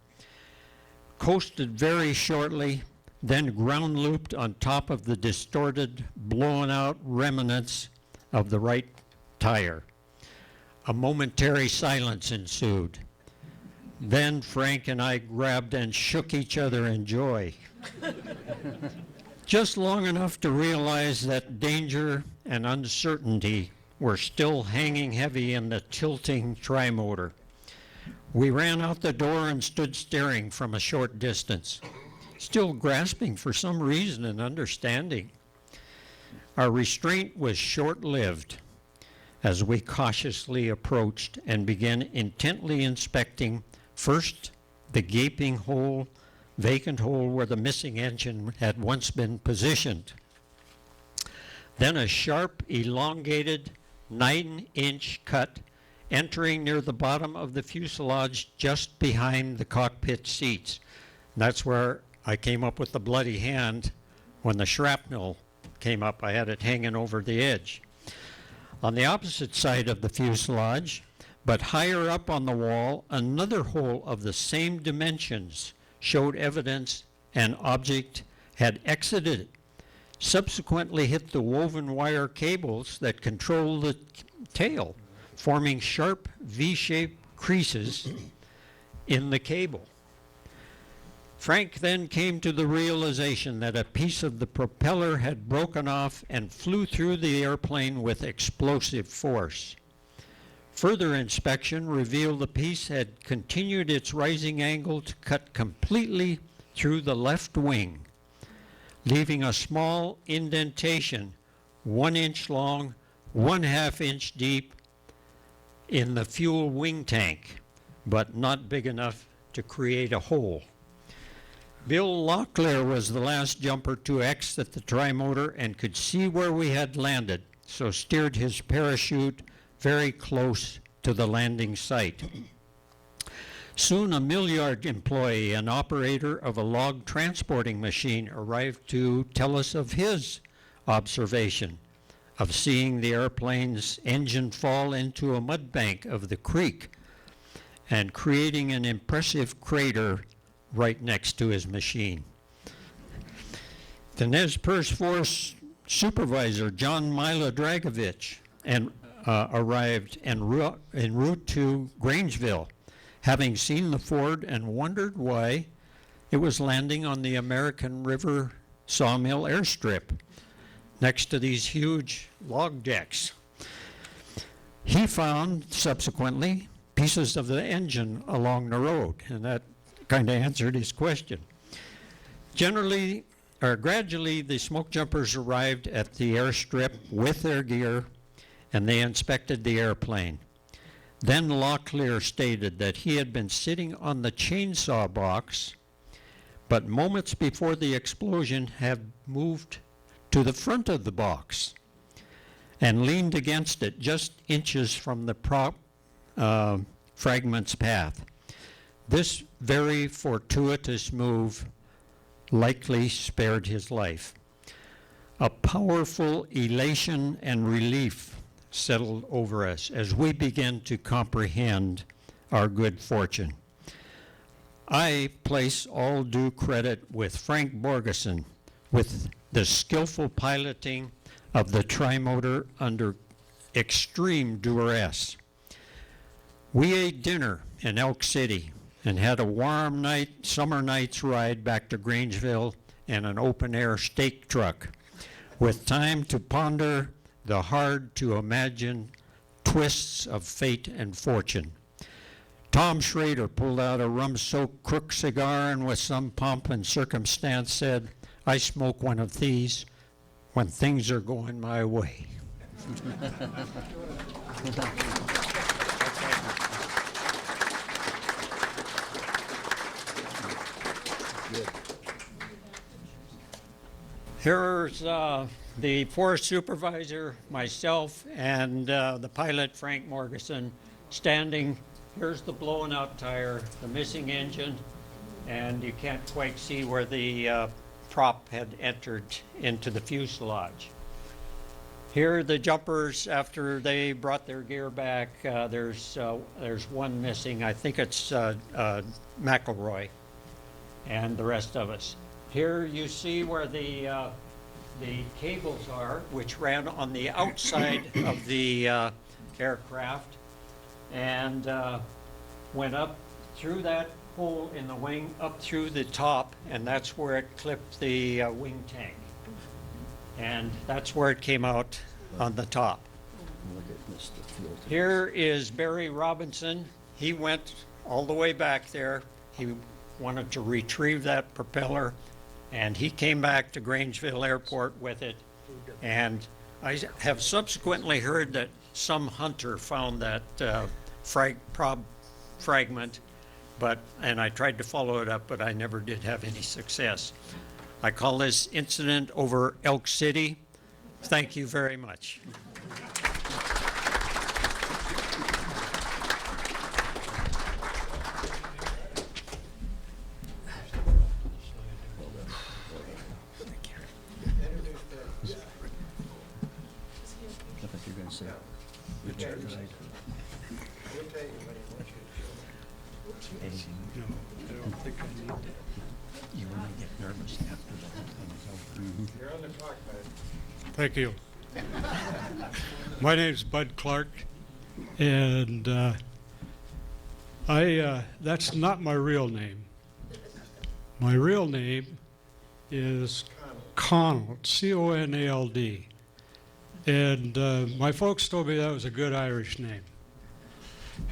coasted very shortly, then ground looped on top of the distorted, blown out remnants of the right tire. A momentary silence ensued. Then Frank and I grabbed and shook each other in joy. Just long enough to realize that danger and uncertainty were still hanging heavy in the tilting trimotor. We ran out the door and stood staring from a short distance, still grasping for some reason and understanding. Our restraint was short-lived as we cautiously approached and began intently inspecting first the gaping hole, vacant hole where the missing engine had once been positioned. Then a sharp, elongated 9-inch cut entering near the bottom of the fuselage just behind the cockpit seats. And that's where I came up with the bloody hand when the shrapnel came up. I had it hanging over the edge. On the opposite side of the fuselage, but higher up on the wall, another hole of the same dimensions showed evidence an object had exited, subsequently hit the woven wire cables that control the tail, forming sharp V-shaped creases in the cable. Frank then came to the realization that a piece of the propeller had broken off and flew through the airplane with explosive force. Further inspection revealed the piece had continued its rising angle to cut completely through the left wing, leaving a small indentation 1 inch long, 1/2 inch deep in the fuel wing tank, but not big enough to create a hole. Bill Locklear was the last jumper to exit the trimotor and could see where we had landed, so steered his parachute very close to the landing site. Soon a Millyard employee and operator of a log transporting machine arrived to tell us of his observation of seeing the airplane's engine fall into a mud bank of the creek and creating an impressive crater right next to his machine. The Nez Perce Force supervisor, John Mila Dragovich, arrived en route to Grangeville, having seen the Ford and wondered why it was landing on the American River Sawmill airstrip next to these huge log decks. He found, subsequently, pieces of the engine along the road, and that kind of answered his question. Gradually, the smoke jumpers arrived at the airstrip with their gear, and they inspected the airplane. Then Locklear stated that he had been sitting on the chainsaw box, but moments before the explosion had moved to the front of the box and leaned against it just inches from the prop fragment's path. This very fortuitous move likely spared his life. A powerful elation and relief settled over us as we began to comprehend our good fortune. I place all due credit with Frank Borgeson with the skillful piloting of the trimotor under extreme duress. We ate dinner in Elk City and had a warm summer night's ride back to Grangeville in an open-air steak truck, with time to ponder the hard-to-imagine twists of fate and fortune. Tom Schrader pulled out a rum-soaked crook cigar and with some pomp and circumstance said, "I smoke one of these when things are going my way." Here's the forest supervisor, myself, and the pilot, Frank Morgeson, standing. Here's the blown out tire, the missing engine, and you can't quite see where the prop had entered into the fuselage. Here are the jumpers after they brought their gear back. There's one missing. I think it's McElroy and the rest of us. Here you see where the cables are, which ran on the outside of the aircraft and went up through that hole in the wing up through the top, and that's where it clipped the wing tank. And that's where it came out on the top. Here is Barry Robinson. He went all the way back there. He wanted to retrieve that propeller, and he came back to Grangeville Airport with it. And I have subsequently heard that some hunter found that fragment, and I tried to follow it up, but I never did have any success. I call this incident over Elk City. Thank you very much. Thank you. My name's Bud Clarke, and that's not my real name. My real name is Conald, C-O-N-A-L-D. And my folks told me that was a good Irish name.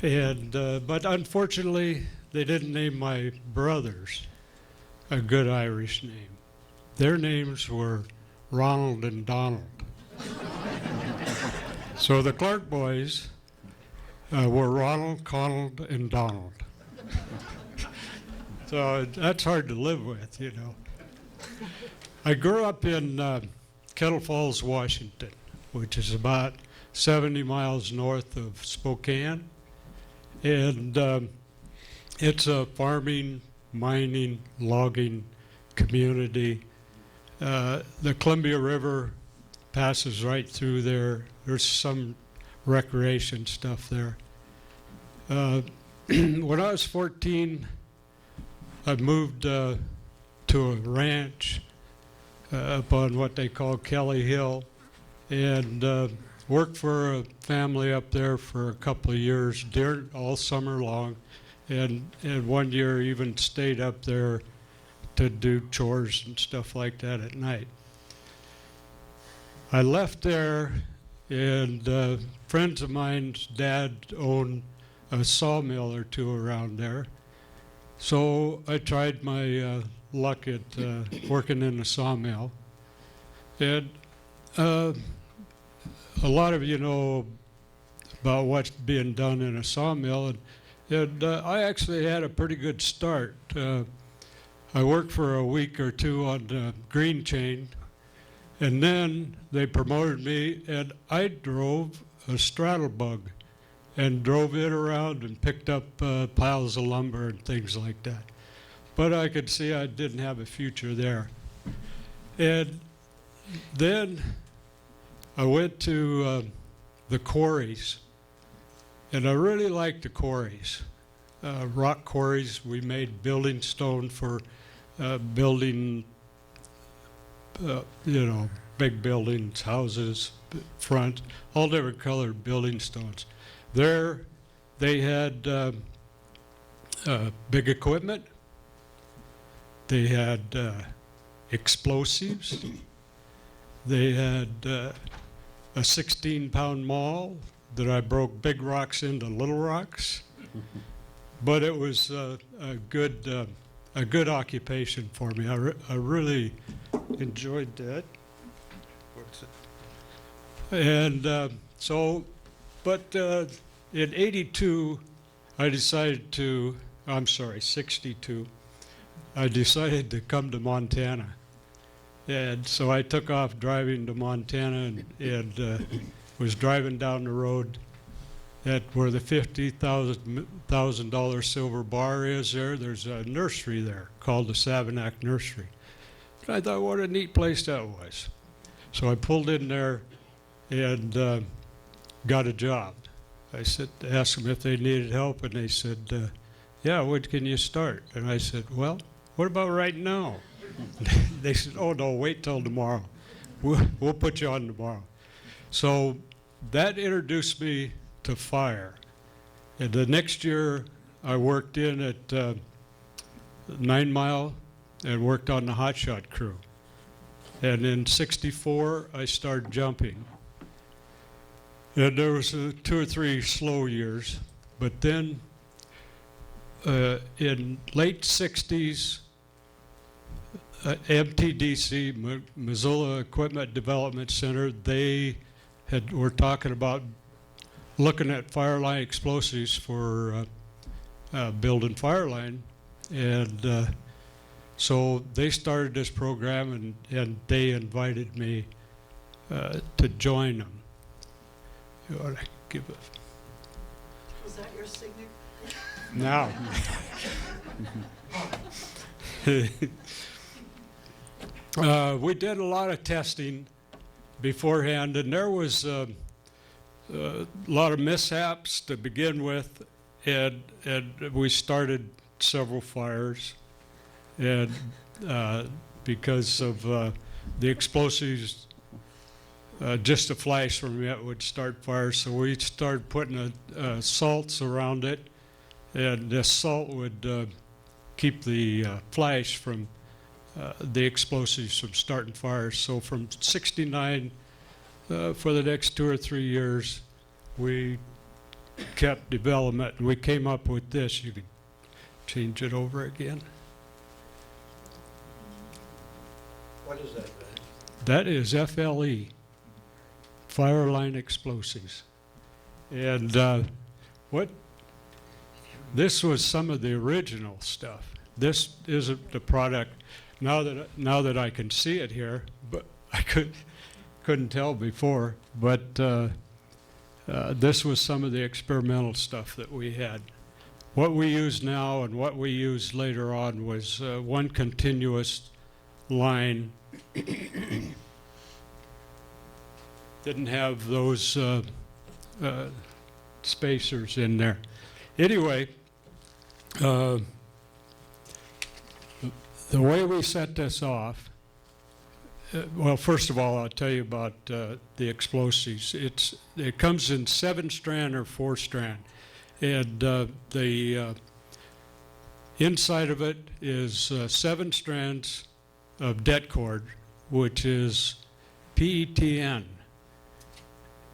And but unfortunately, they didn't name my brothers a good Irish name. Their names were Ronald and Donald. So the Clarke boys were Ronald, Conald, and Donald. So that's hard to live with, you know. I grew up in Kettle Falls, Washington, which is about 70 miles north of Spokane. And it's a farming, mining, logging community. The Columbia River passes right through there. There's some recreation stuff there. When I was 14, I moved to a ranch up on what they call Kelly Hill, and worked for a family up there for a couple of years, all summer long, and one year even stayed up there to do chores and stuff like that at night. I left there, and friends of mine's dad owned a sawmill or two around there. So I tried my luck at working in a sawmill. And a lot of you know about what's being done in a sawmill, and I actually had a pretty good start. I worked for a week or two on the green chain, and then they promoted me, and I drove a straddle bug and drove it around and picked up piles of lumber and things like that. But I could see I didn't have a future there. And then I went to the quarries, and I really liked the quarries. Rock quarries. We made building stone for building, big buildings, houses, front, all different colored building stones. There, they had big equipment. They had explosives. They had a 16-pound maul that I broke big rocks into little rocks. But it was a good occupation for me. I really enjoyed that. And but in 82, I decided to, 62, I decided to come to Montana. And so I took off driving to Montana and was driving down the road at where the $50,000 silver bar is there. There's a nursery there called the Savanac Nursery. And I thought, what a neat place that was. So I pulled in there and got a job. I asked them if they needed help, and they said, yeah, when can you start? And I said, well, what about right now? They said, oh, no, wait till tomorrow. We'll put you on tomorrow. So that introduced me to fire. And the next year, I worked in at 9 Mile and worked on the hotshot crew. And in '64, I started jumping. And there was 2 or 3 slow years, but then in late '60s, MTDC, Missoula Equipment Development Center, they were talking about looking at fire line explosives for building fire line, and so they started this program, and they invited me to join them. You ought to give a... Was that your signature? Now. We did a lot of testing beforehand, and there was a lot of mishaps to begin with, and we started several fires, and because of the explosives, just a flash from it would start fires, so we started putting salts around it, and this salt would keep the flash from the explosives from starting fires. So from '69, for the next 2 or 3 years, we kept development, and we came up with this. You could change it over again. What is that? That is FLE, fire line explosives. And this was some of the original stuff. This isn't the product. Now that I can see it here, but I couldn't tell before. But this was some of the experimental stuff that we had. What we use now and what we used later on was one continuous line. Didn't have those spacers in there. Anyway, the way we set this off, well, first of all, I'll tell you about the explosives. It comes in 7-strand or 4-strand, and the inside of it is 7 strands of det cord, which is PETN,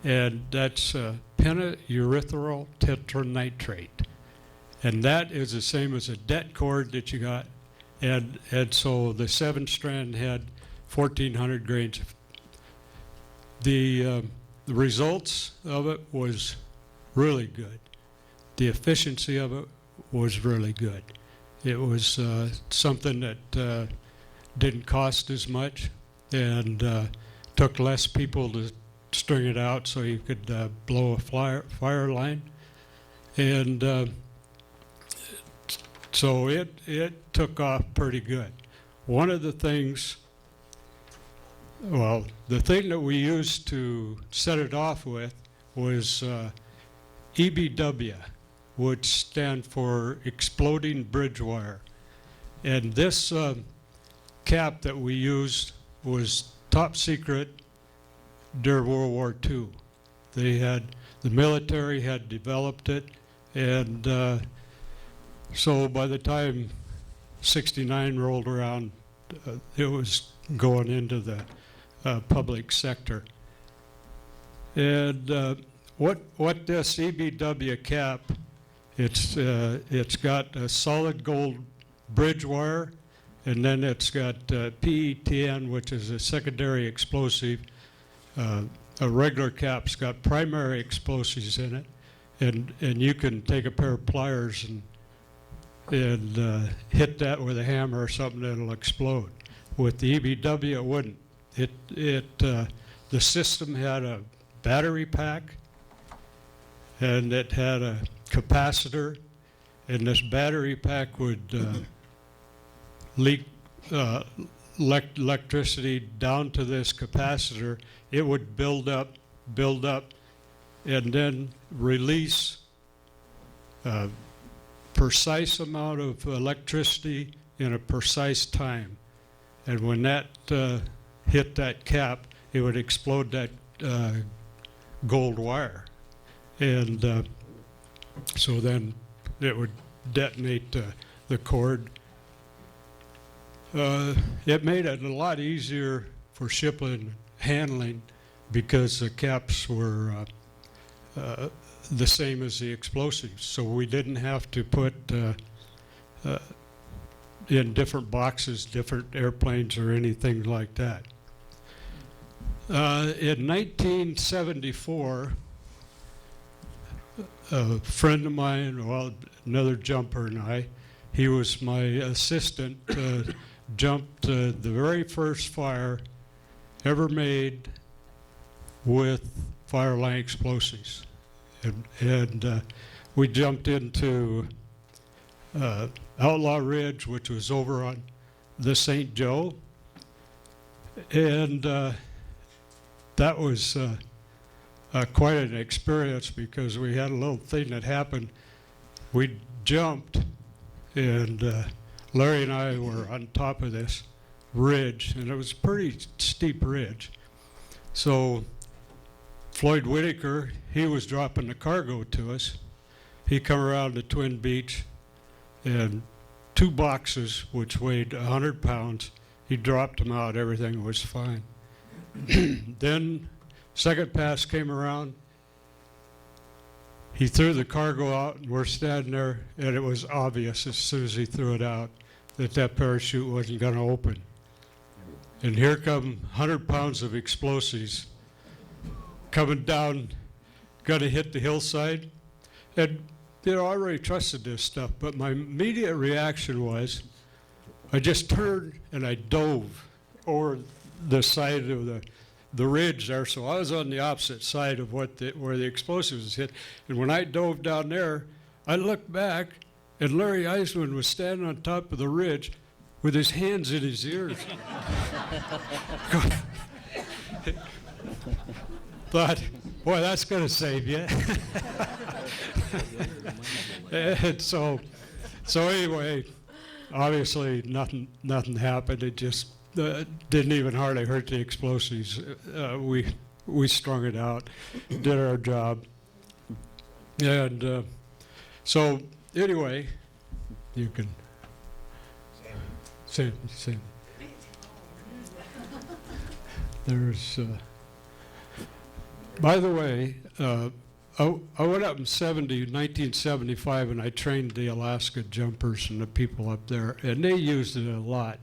and that's pentaurethral tetranitrate, and that is the same as a det cord that you got. And so the 7-strand had 1,400 grains. The results of it was really good. The efficiency of it was really good. It was something that didn't cost as much, and took less people to string it out, so you could blow a fire line. And so it took off pretty good. One of the things, well, the thing that we used to set it off with was EBW, which stand for exploding bridge wire. And this cap that we used was top secret during World War II. The military had developed it, and so by the time '69 rolled around, it was going into the public sector. And what this EBW cap, it's got a solid gold bridge wire, and then it's got PETN, which is a secondary explosive. A regular cap's got primary explosives in it, and you can take a pair of pliers and hit that with a hammer or something, it'll explode. With the EBW, it wouldn't. The system had a battery pack, and it had a capacitor, and this battery pack would leak electricity down to this capacitor. It would build up, and then release precise amount of electricity in a precise time. And when that hit that cap, it would explode that gold wire. And so then it would detonate the cord. It made it a lot easier for shipment handling because the caps were the same as the explosives. So we didn't have to put in different boxes, different airplanes or anything like that. In 1974, a friend of mine, well, another jumper and I, he was my assistant, jumped the very first fire ever made with fire line explosives. And we jumped into Outlaw Ridge, which was over on the St. Joe. And that was quite an experience because we had a little thing that happened. We jumped, and Larry and I were on top of this ridge, and it was a pretty steep ridge. So Floyd Whitaker, he was dropping the cargo to us. He come around the Twin Beach, and 2 boxes, which weighed 100 pounds, he dropped them out. Everything was fine. Then second pass came around. He threw the cargo out, and we're standing there, and it was obvious as soon as he threw it out that that parachute wasn't going to open. And here come 100 pounds of explosives coming down, going to hit the hillside. And I already trusted this stuff, but my immediate reaction was I just turned and I dove over the side of the ridge there. So I was on the opposite side of where the explosives hit. And when I dove down there, I looked back, and Larry Eisman was standing on top of the ridge with his hands in his ears. Thought, boy, that's going to save you. And so anyway, obviously nothing happened. It just didn't even hardly hurt the explosives. We strung it out, did our job, and so anyway, you can say. There's. By the way, I went up in 1975, and I trained the Alaska jumpers and the people up there, and they used it a lot.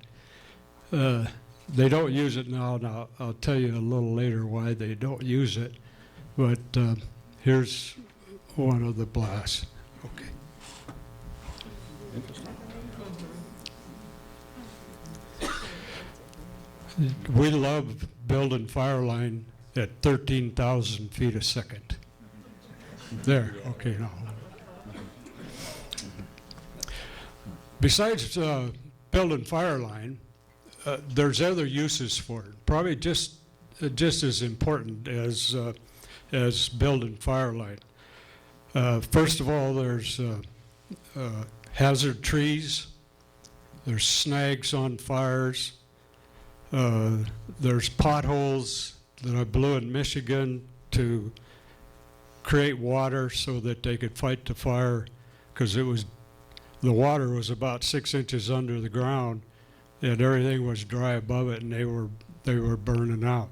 They don't use it now, and I'll tell you a little later why they don't use it. But here's one of the blasts. Okay. We love building fire line at 13,000 feet a second. There, okay, now. Besides building fire line, there's other uses for it, probably just as important as building fire line. First of all, there's hazard trees, there's snags on fires, there's potholes that I blew in Michigan to create water so that they could fight the fire, because the water was about 6 inches under the ground and everything was dry above it, and they were burning out.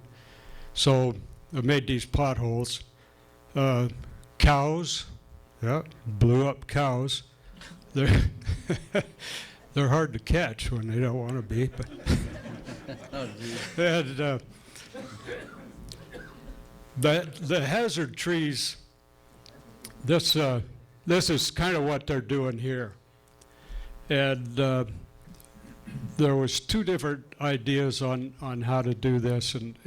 So I made these potholes. Cows, yeah, blew up cows. They're hard to catch when they don't want to be, but and the hazard trees. This is kind of what they're doing here, and there was 2 different ideas on how to do this, and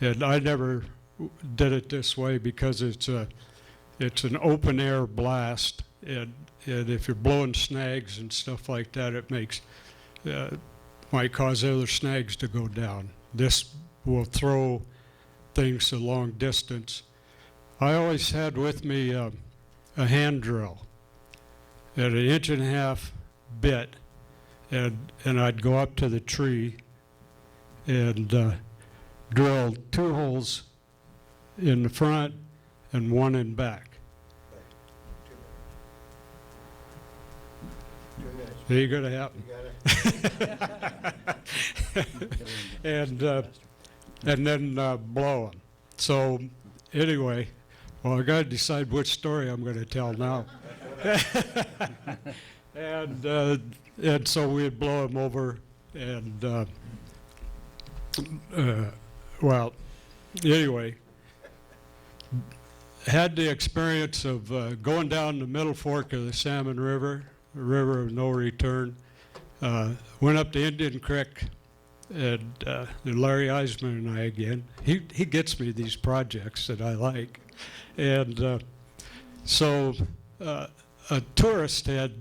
I never did it this way because it's an open air blast, and if you're blowing snags and stuff like that, it might cause other snags to go down. This will throw things a long distance. I always had with me a hand drill at 1.5 inch bit, and I'd go up to the tree and drill 2 holes in the front and 1 in back. Ain't gonna happen. And then blow them. So anyway, well, I got to decide which story I'm going to tell now. And so we'd blow them over, and well, anyway, had the experience of going down the middle fork of the Salmon River, a river of no return. Went up to Indian Creek, and Larry Eisman and I again. He gets me these projects that I like. And so a tourist had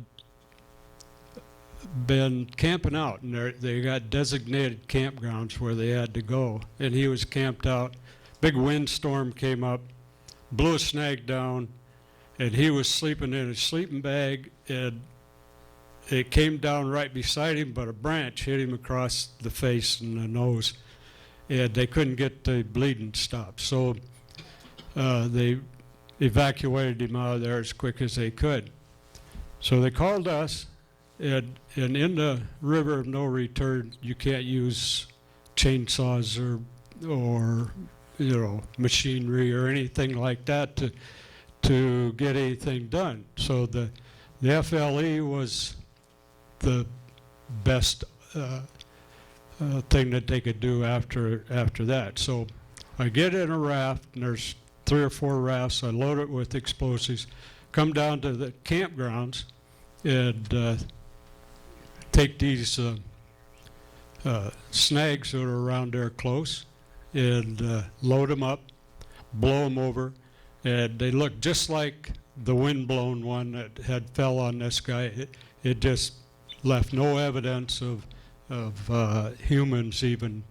been camping out, and they got designated campgrounds where they had to go. And he was camped out. Big windstorm came up, blew a snag down, and he was sleeping in a sleeping bag, and it came down right beside him, but a branch hit him across the face and the nose, and they couldn't get the bleeding stopped. So they evacuated him out of there as quick as they could. So they called us, and in the river of no return, you can't use chainsaws or machinery or anything like that to get anything done. So the FLE was the best thing that they could do after that. So I get in a raft, and there's 3 or 4 rafts. I load it with explosives, come down to the campgrounds, and take these snags that are around there close, and load them up, blow them over, and they look just like the wind-blown one that had fell on this guy. It just left no evidence of humans even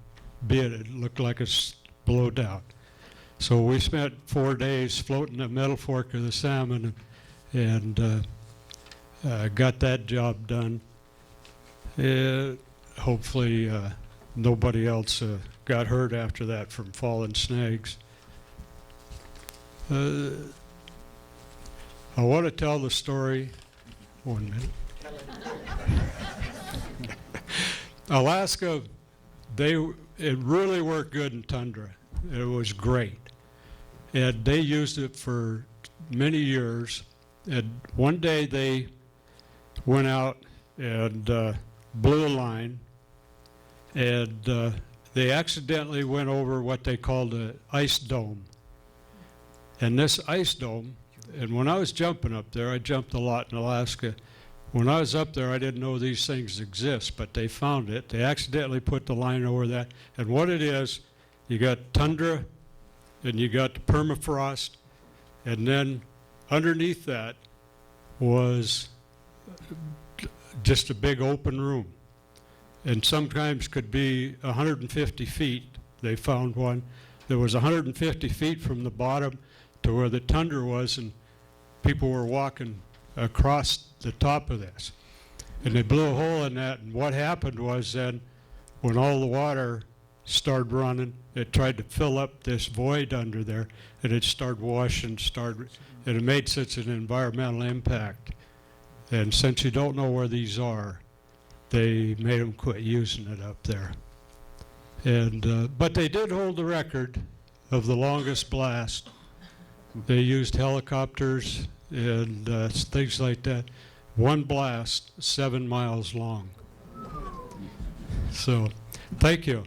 being it. It looked like it's blowed out. So we spent 4 days floating the middle fork of the Salmon, and got that job done. Hopefully nobody else got hurt after that from falling snags. I want to tell the story. 1 minute. Alaska, it really worked good in tundra. It was great. And they used it for many years. And one day they went out and blew a line, and they accidentally went over what they called an ice dome. And this ice dome, and when I was jumping up there, I jumped a lot in Alaska. When I was up there, I didn't know these things exist, but they found it. They accidentally put the line over that. And what it is, you got tundra, and you got the permafrost, and then underneath that was just a big open room. And sometimes could be 150 feet. They found one that was 150 feet from the bottom to where the tundra was, and people were walking across the top of this. And they blew a hole in that, and what happened was then, when all the water started running, it tried to fill up this void under there, and it started washing, and it made such an environmental impact. And since you don't know where these are, they made them quit using it up there. And but they did hold the record of the longest blast. They used helicopters and things like that. One blast, 7 miles long. So, thank you.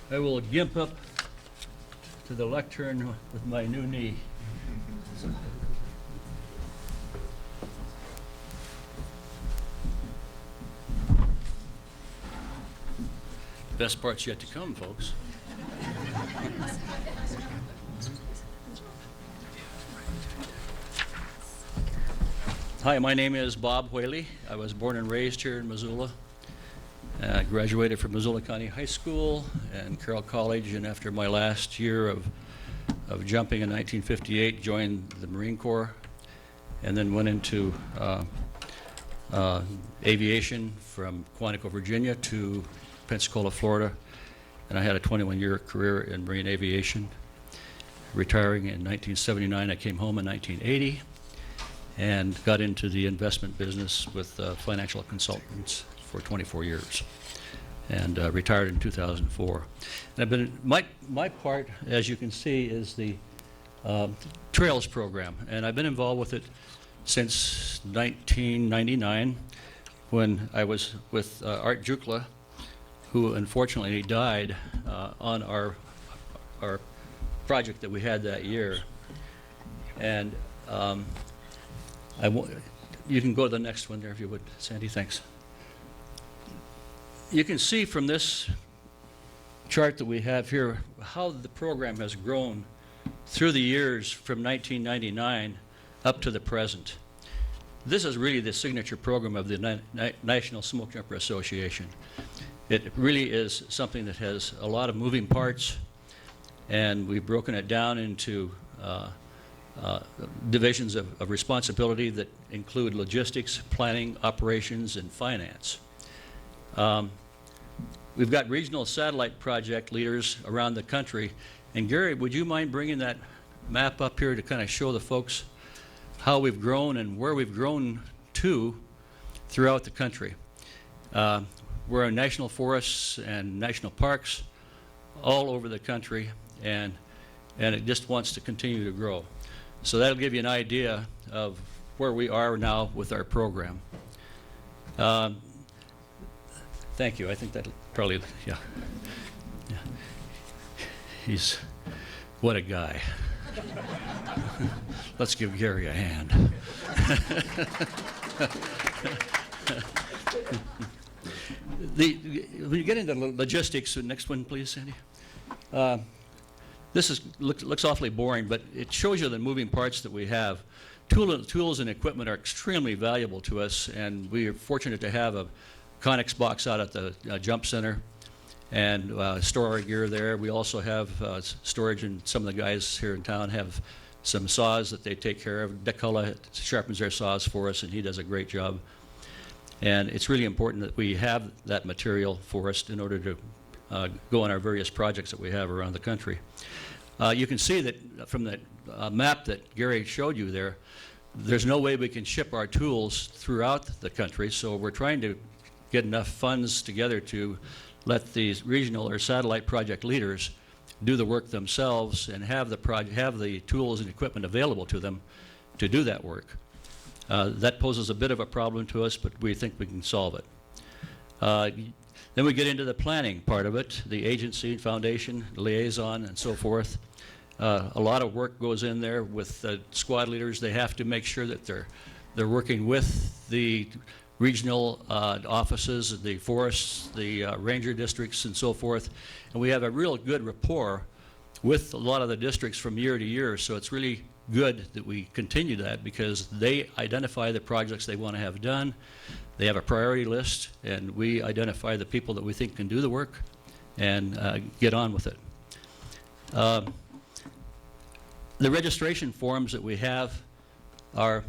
I will gimp up to the lectern with my new knee. Best part's yet to come, folks. Hi, my name is Bob Whaley. I was born and raised here in Missoula. Graduated from Missoula County High School and Carroll College, and after my last year of jumping in 1958, joined the Marine Corps, and then went into aviation from Quantico, Virginia to Pensacola, Florida, and I had a 21-year career in marine aviation. Retiring in 1979, I came home in 1980 and got into the investment business with financial consultants for 24 years, and retired in 2004. And I've been, my part, as you can see, is the Trails program, and I've been involved with it since 1999, when I was with Art Jukla, who unfortunately died on our project that we had that year. And you can go to the next one there if you would, Sandy, thanks. You can see from this chart that we have here how the program has grown through the years from 1999 up to the present. This is really the signature program of the National Smokejumper Association. It really is something that has a lot of moving parts, and we've broken it down into divisions of responsibility that include logistics, planning, operations, and finance. We've got regional satellite project leaders around the country. And Gary, would you mind bringing that map up here to kind of show the folks how we've grown and where we've grown to throughout the country? We're in national forests and national parks all over the country, and it just wants to continue to grow. So that'll give you an idea of where we are now with our program. Thank you. I think that'll probably, yeah. He's, what a guy. Let's give Gary a hand. When you get into logistics, the next one, please, Sandy. This looks awfully boring, but it shows you the moving parts that we have. Tools and equipment are extremely valuable to us, and we are fortunate to have a Conex box out at the Jump Center and store our gear there. We also have storage, and some of the guys here in town have some saws that they take care of. DeCullough sharpens their saws for us, and he does a great job. And it's really important that we have that material for us in order to go on our various projects that we have around the country. You can see that from the map that Gary showed you there, there's no way we can ship our tools throughout the country, so we're trying to get enough funds together to let these regional or satellite project leaders do the work themselves and have the tools and equipment available to them to do that work. That poses a bit of a problem to us, but we think we can solve it. Then we get into the planning part of it, the agency, foundation, liaison, and so forth. A lot of work goes in there with squad leaders. They have to make sure that they're working with the regional offices, the forests, the ranger districts, and so forth. And we have a real good rapport with a lot of the districts from year to year, so it's really good that we continue that because they identify the projects they want to have done. They have a priority list, and we identify the people that we think can do the work and get on with it. The registration forms that we have are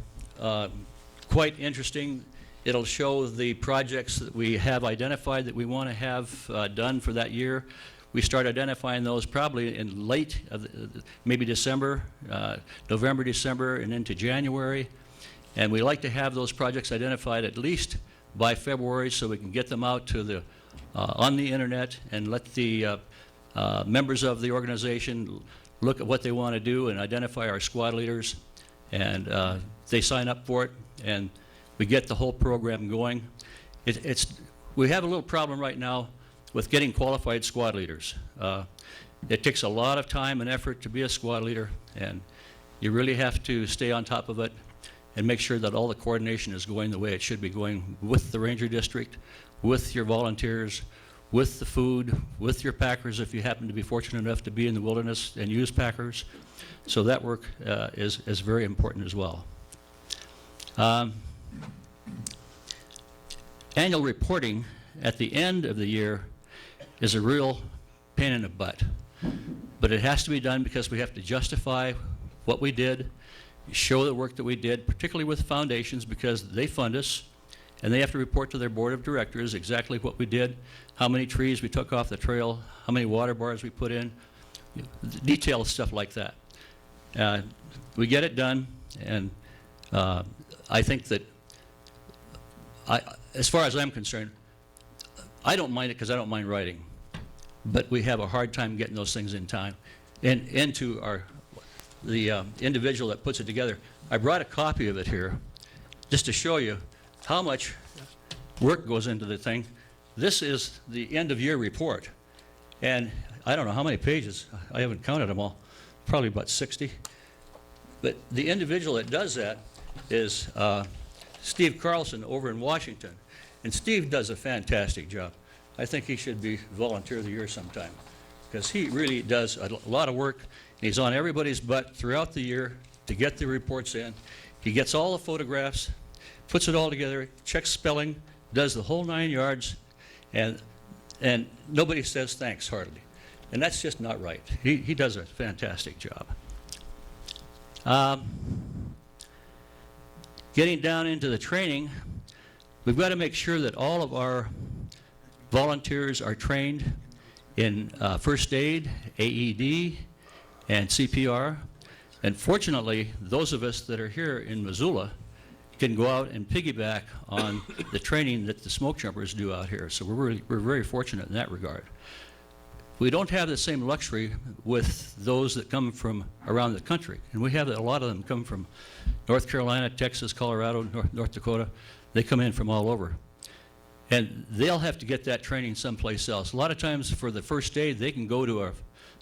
quite interesting. It'll show the projects that we have identified that we want to have done for that year. We start identifying those probably in late, maybe December, November, December, and into January. And we like to have those projects identified at least by February so we can get them out to the on the internet and let the members of the organization look at what they want to do and identify our squad leaders. And they sign up for it, and we get the whole program going. We have a little problem right now with getting qualified squad leaders. It takes a lot of time and effort to be a squad leader, and you really have to stay on top of it and make sure that all the coordination is going the way it should be going with the ranger district, with your volunteers, with the food, with your packers if you happen to be fortunate enough to be in the wilderness and use packers. So that work is very important as well. Annual reporting at the end of the year is a real pain in the butt. But it has to be done because we have to justify what we did, show the work that we did, particularly with foundations because they fund us, and they have to report to their board of directors exactly what we did, how many trees we took off the trail, how many water bars we put in, detailed stuff like that. We get it done, and I think that, as far as I'm concerned, I don't mind it because I don't mind writing, but we have a hard time getting those things in time and into the individual that puts it together. I brought a copy of it here just to show you how much work goes into the thing. This is the end of year report, and I don't know how many pages. I haven't counted them all, probably about 60. But the individual that does that is Steve Carlson over in Washington. And Steve does a fantastic job. I think he should be Volunteer of the Year sometime, because he really does a lot of work. And he's on everybody's butt throughout the year to get the reports in. He gets all the photographs, puts it all together, checks spelling, does the whole 9 yards, and nobody says thanks hardly. And that's just not right. He does a fantastic job. Getting down into the training, we've got to make sure that all of our volunteers are trained in first aid, AED, and CPR. And fortunately, those of us that are here in Missoula can go out and piggyback on the training that the Smokejumpers do out here. So we're very fortunate in that regard. We don't have the same luxury with those that come from around the country. And we have a lot of them come from North Carolina, Texas, Colorado, North Dakota. They come in from all over. And they'll have to get that training someplace else. A lot of times for the first aid, they can go to a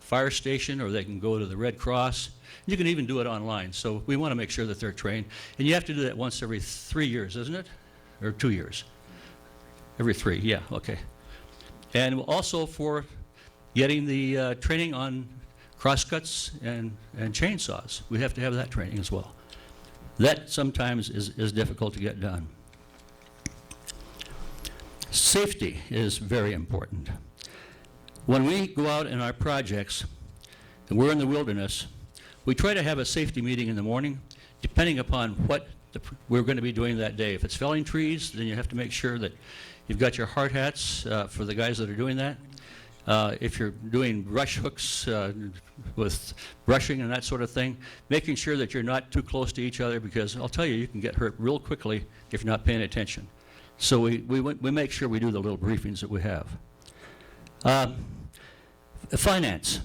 fire station or they can go to the Red Cross. You can even do it online. So we want to make sure that they're trained. And you have to do that once every 3 years, isn't it? Or 2 years? Every 3, yeah, okay. And also for getting the training on crosscuts and chainsaws. We have to have that training as well. That sometimes is difficult to get done. Safety is very important. When we go out in our projects, and we're in the wilderness, we try to have a safety meeting in the morning, depending upon what we're going to be doing that day. If it's felling trees, then you have to make sure that you've got your hard hats for the guys that are doing that. If you're doing brush hooks with brushing and that sort of thing, making sure that you're not too close to each other, because I'll tell you, you can get hurt real quickly if you're not paying attention. So we make sure we do the little briefings that we have. Finance.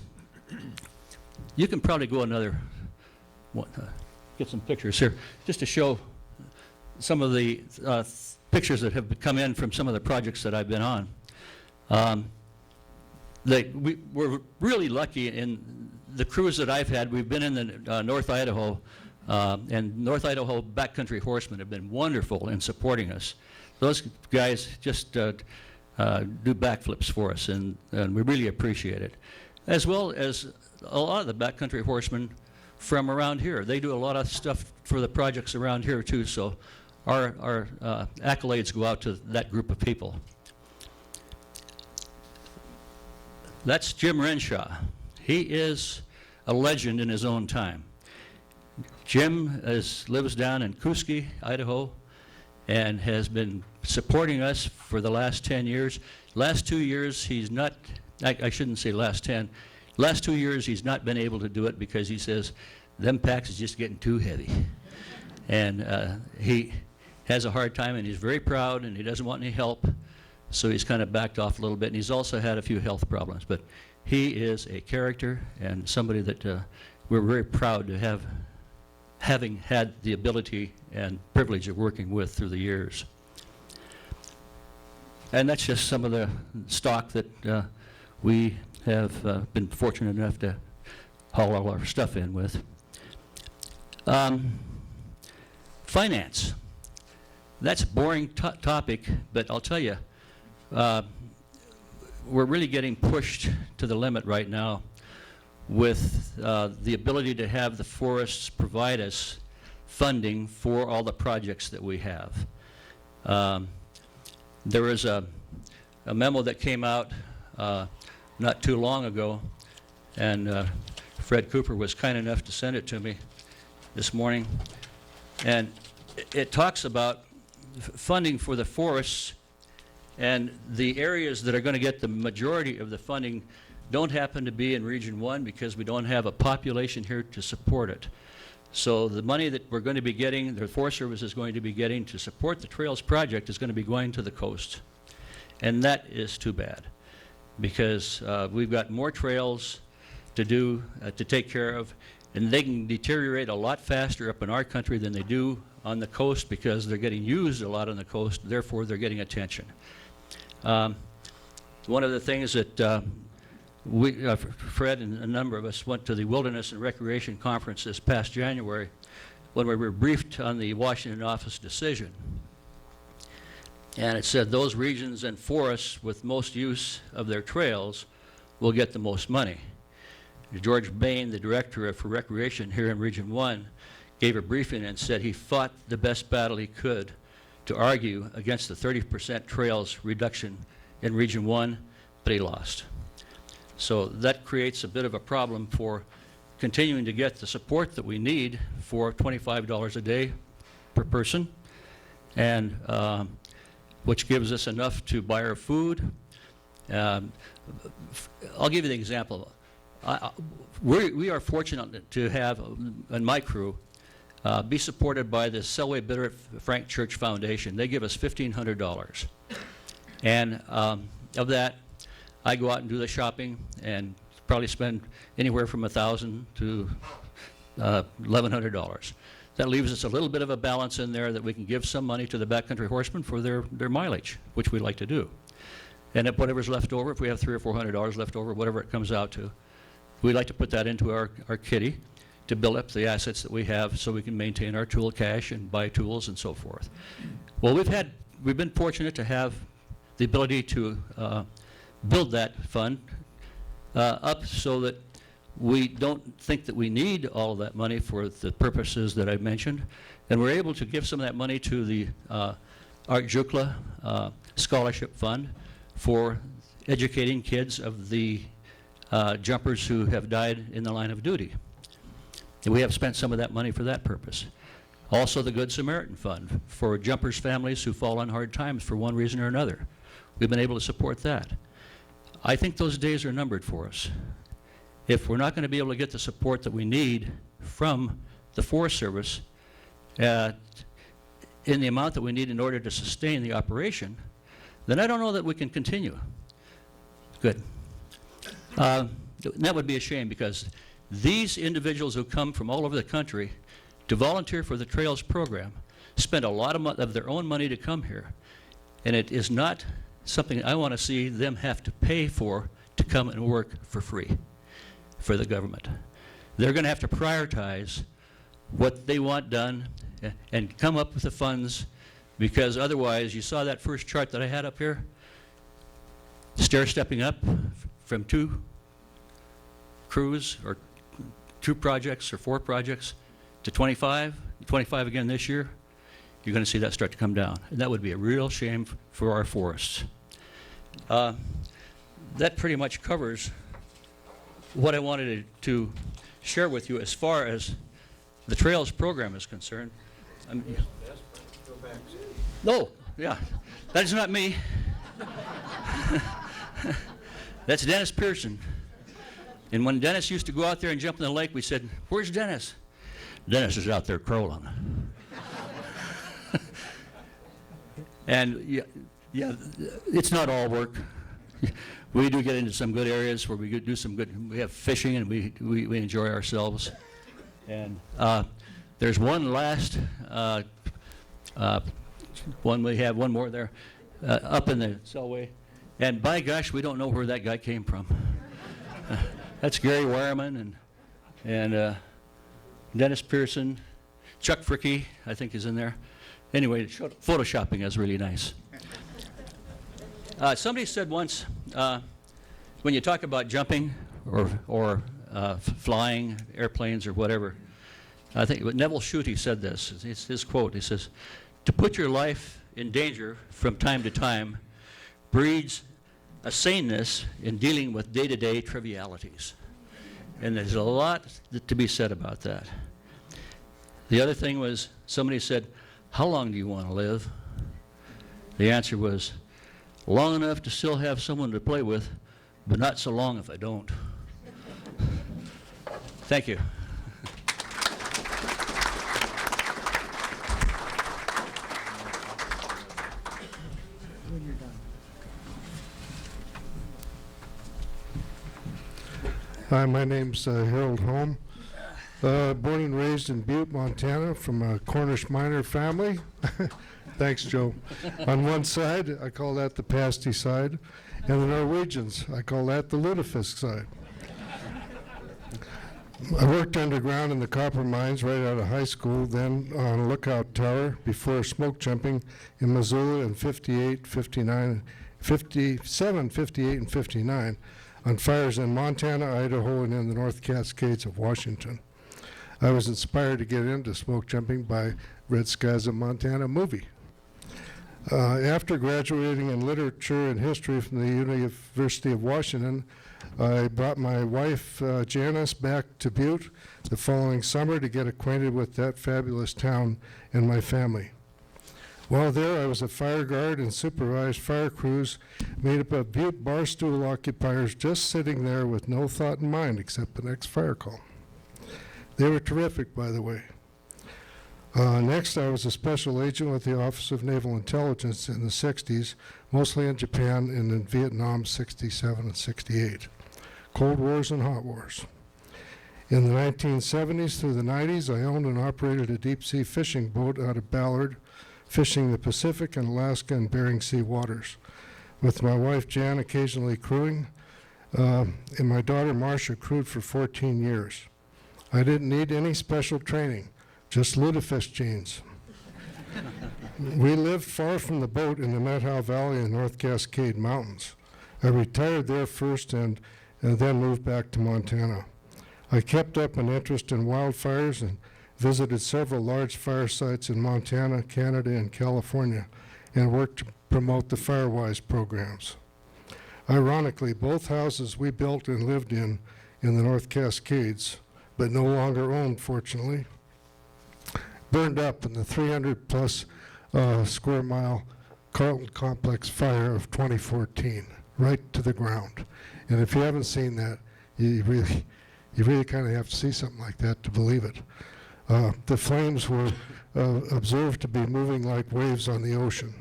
You can probably go another, get some pictures here, just to show some of the pictures that have come in from some of the projects that I've been on. We're really lucky in the crews that I've had. We've been in the North Idaho, and North Idaho Backcountry Horsemen have been wonderful in supporting us. Those guys just do backflips for us, and we really appreciate it. As well as a lot of the Backcountry Horsemen from around here. They do a lot of stuff for the projects around here too, so our accolades go out to that group of people. That's Jim Renshaw. He is a legend in his own time. Jim lives down in Kuski, Idaho, and has been supporting us for the last 10 years. Last 2 years, he's not, I shouldn't say last 10, last 2 years he's not been able to do it because he says, them packs is just getting too heavy. And he has a hard time, and he's very proud, and he doesn't want any help. So he's kind of backed off a little bit, and he's also had a few health problems. But he is a character and somebody that we're very proud to have, having had the ability and privilege of working with through the years. And that's just some of the stock that we have been fortunate enough to haul all our stuff in with. Finance. That's a boring topic, but I'll tell you, we're really getting pushed to the limit right now with the ability to have the forests provide us funding for all the projects that we have. There was a memo that came out not too long ago, and Fred Cooper was kind enough to send it to me this morning, and it talks about funding for the forests, and the areas that are going to get the majority of the funding don't happen to be in Region 1 because we don't have a population here to support it. So the money that we're going to be getting, the Forest Service is going to be getting to support the Trails project is going to be going to the coast. And that is too bad because we've got more trails to do, to take care of, and they can deteriorate a lot faster up in our country than they do on the coast because they're getting used a lot on the coast, therefore they're getting attention. One of the things that Fred and a number of us went to the Wilderness and Recreation Conference this past January when we were briefed on the Washington office decision. And it said those regions and forests with most use of their trails will get the most money. George Bain, the director for recreation here in Region 1, gave a briefing and said he fought the best battle he could to argue against the 30% trails reduction in Region 1, but he lost. So that creates a bit of a problem for continuing to get the support that we need for $25 a day per person, and which gives us enough to buy our food. I'll give you the example. We are fortunate to have, in my crew, be supported by the Selway Bitter Frank Church Foundation. They give us $1,500. And of that, I go out and do the shopping and probably spend anywhere from $1,000 to $1,100. That leaves us a little bit of a balance in there that we can give some money to the backcountry horsemen for their mileage, which we like to do. And if whatever's left over, if we have $300 or $400 left over, whatever it comes out to, we'd like to put that into our kitty to build up the assets that we have so we can maintain our tool cache and buy tools and so forth. Well, we've been fortunate to have the ability to build that fund up so that we don't think that we need all of that money for the purposes that I mentioned, and we're able to give some of that money to the Art Jukla Scholarship Fund for educating kids of the jumpers who have died in the line of duty. And we have spent some of that money for that purpose. Also the Good Samaritan Fund for jumpers' families who fall on hard times for one reason or another. We've been able to support that. I think those days are numbered for us. If we're not going to be able to get the support that we need from the Forest Service in the amount that we need in order to sustain the operation, then I don't know that we can continue. Good. That would be a shame because these individuals who come from all over the country to volunteer for the Trails program spend a lot of their own money to come here. And it is not something I want to see them have to pay for to come and work for free for the government. They're going to have to prioritize what they want done and come up with the funds, because otherwise, you saw that first chart that I had up here, stair-stepping up from 2 crews or 2 projects or 4 projects to 25 again this year. You're going to see that start to come down. And that would be a real shame for our forests. That pretty much covers what I wanted to share with you as far as the Trails program is concerned. No, yeah, that's not me. That's Dennis Pearson. And when Dennis used to go out there and jump in the lake, we said, "Where's Dennis?" "Dennis is out there crawling." And yeah, it's not all work. We do get into some good areas where we do some good, we have fishing and we enjoy ourselves. And there's one last one, we have one more there up in the Selway. And by gosh, we don't know where that guy came from. That's Gary Wireman and Dennis Pearson. Chuck Fricky, I think, is in there. Anyway, photoshopping is really nice. Somebody said once, when you talk about jumping or flying airplanes or whatever, I think Neville Schutte said this. It's his quote. He says, "To put your life in danger from time to time breeds a saneness in dealing with day-to-day trivialities." And there's a lot to be said about that. The other thing was, somebody said, "How long do you want to live?" The answer was, long enough to still have someone to play with, but not so long if I don't. Thank you. Hi, my name's Harold Hoem. Born and raised in Butte, Montana, from a Cornish miner family. Thanks, Joe. On one side, I call that the pasty side, and the Norwegians, I call that the lutefisk side. I worked underground in the copper mines right out of high school, then on a lookout tower before smoke jumping in Missoula in 58, 59, 57, 58, and 59 on fires in Montana, Idaho, and in the North Cascades of Washington. I was inspired to get into smoke jumping by Red Skies of Montana movie. After graduating in literature and history from the University of Washington, I brought my wife, Janice, back to Butte the following summer to get acquainted with that fabulous town and my family. While there, I was a fire guard and supervised fire crews made up of Butte barstool occupiers just sitting there with no thought in mind except the next fire call. They were terrific, by the way. Next, I was a special agent with the Office of Naval Intelligence in the 60s, mostly in Japan and in Vietnam, 67 and 68. Cold Wars and Hot Wars. In the 1970s through the 90s, I owned and operated a deep-sea fishing boat out of Ballard, fishing the Pacific and Alaska and Bering Sea waters, with my wife Jan occasionally crewing, and my daughter Marcia crewed for 14 years. I didn't need any special training, just lutefisk genes. We lived far from the boat in the Methow Valley and North Cascade Mountains. I retired there first and then moved back to Montana. I kept up an interest in wildfires and visited several large fire sites in Montana, Canada, and California, and worked to promote the Firewise programs. Ironically, both houses we built and lived in the North Cascades, but no longer owned, fortunately, burned up in the 300-plus square mile Carlton Complex fire of 2014, right to the ground. And if you haven't seen that, you really kind of have to see something like that to believe it. The flames were observed to be moving like waves on the ocean.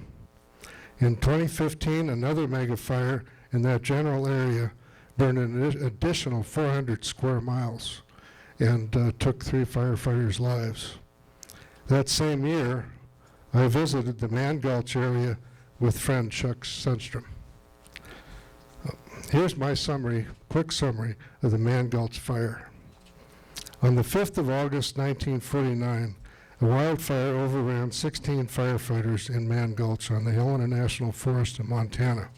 In 2015, another mega fire in that general area burned an additional 400 square miles and took 3 firefighters' lives. That same year, I visited the Man Gulch area with friend Chuck Sundstrom. Here's my quick summary of the Man Gulch fire. On the 5th of August, 1949, a wildfire overran 16 firefighters in Man Gulch on the Helena National Forest in Montana.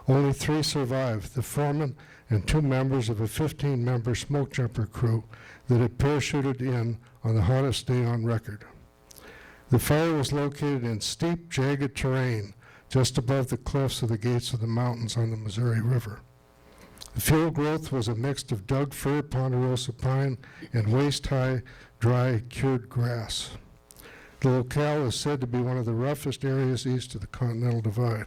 Only 3 survived, the foreman and 2 members of a 15-member smoke jumper crew that had parachuted in on the hottest day on record. The fire was located in steep, jagged terrain just above the cliffs of the gates of the mountains on the Missouri River. The fuel growth was a mix of Doug fir, ponderosa pine, and waist-high, dry, cured grass. The locale is said to be one of the roughest areas east of the Continental Divide.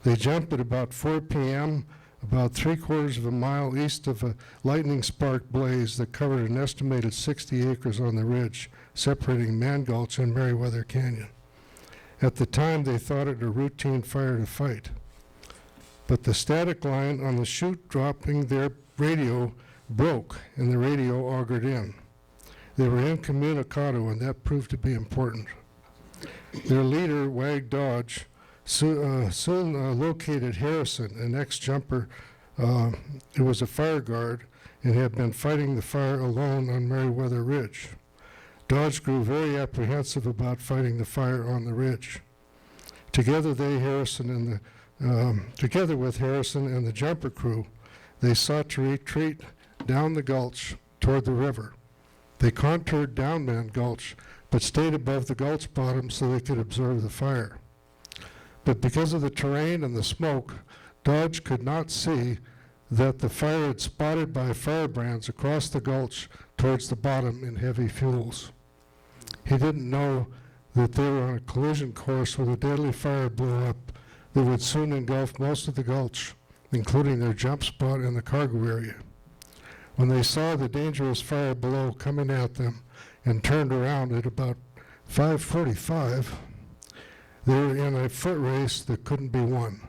They jumped at about 4 p.m., about 3/4 of a mile east of a lightning spark blaze that covered an estimated 60 acres on the ridge separating Man Gulch and Meriwether Canyon. At the time, they thought it a routine fire to fight. But the static line on the chute dropping their radio broke, and the radio augured in. They were incommunicado, and that proved to be important. Their leader, Wag Dodge, soon located Harrison, an ex-jumper who was a fire guard and had been fighting the fire alone on Meriwether Ridge. Dodge grew very apprehensive about fighting the fire on the ridge. Together with Harrison and the jumper crew, they sought to retreat down the gulch toward the river. They contoured down Man Gulch, but stayed above the gulch bottom so they could observe the fire. But because of the terrain and the smoke, Dodge could not see that the fire had spotted by firebrands across the gulch towards the bottom in heavy fuels. He didn't know that they were on a collision course with a deadly fire blew up that would soon engulf most of the gulch, including their jump spot in the cargo area. When they saw the dangerous fire below coming at them and turned around at about 5:45, they were in a foot race that couldn't be won.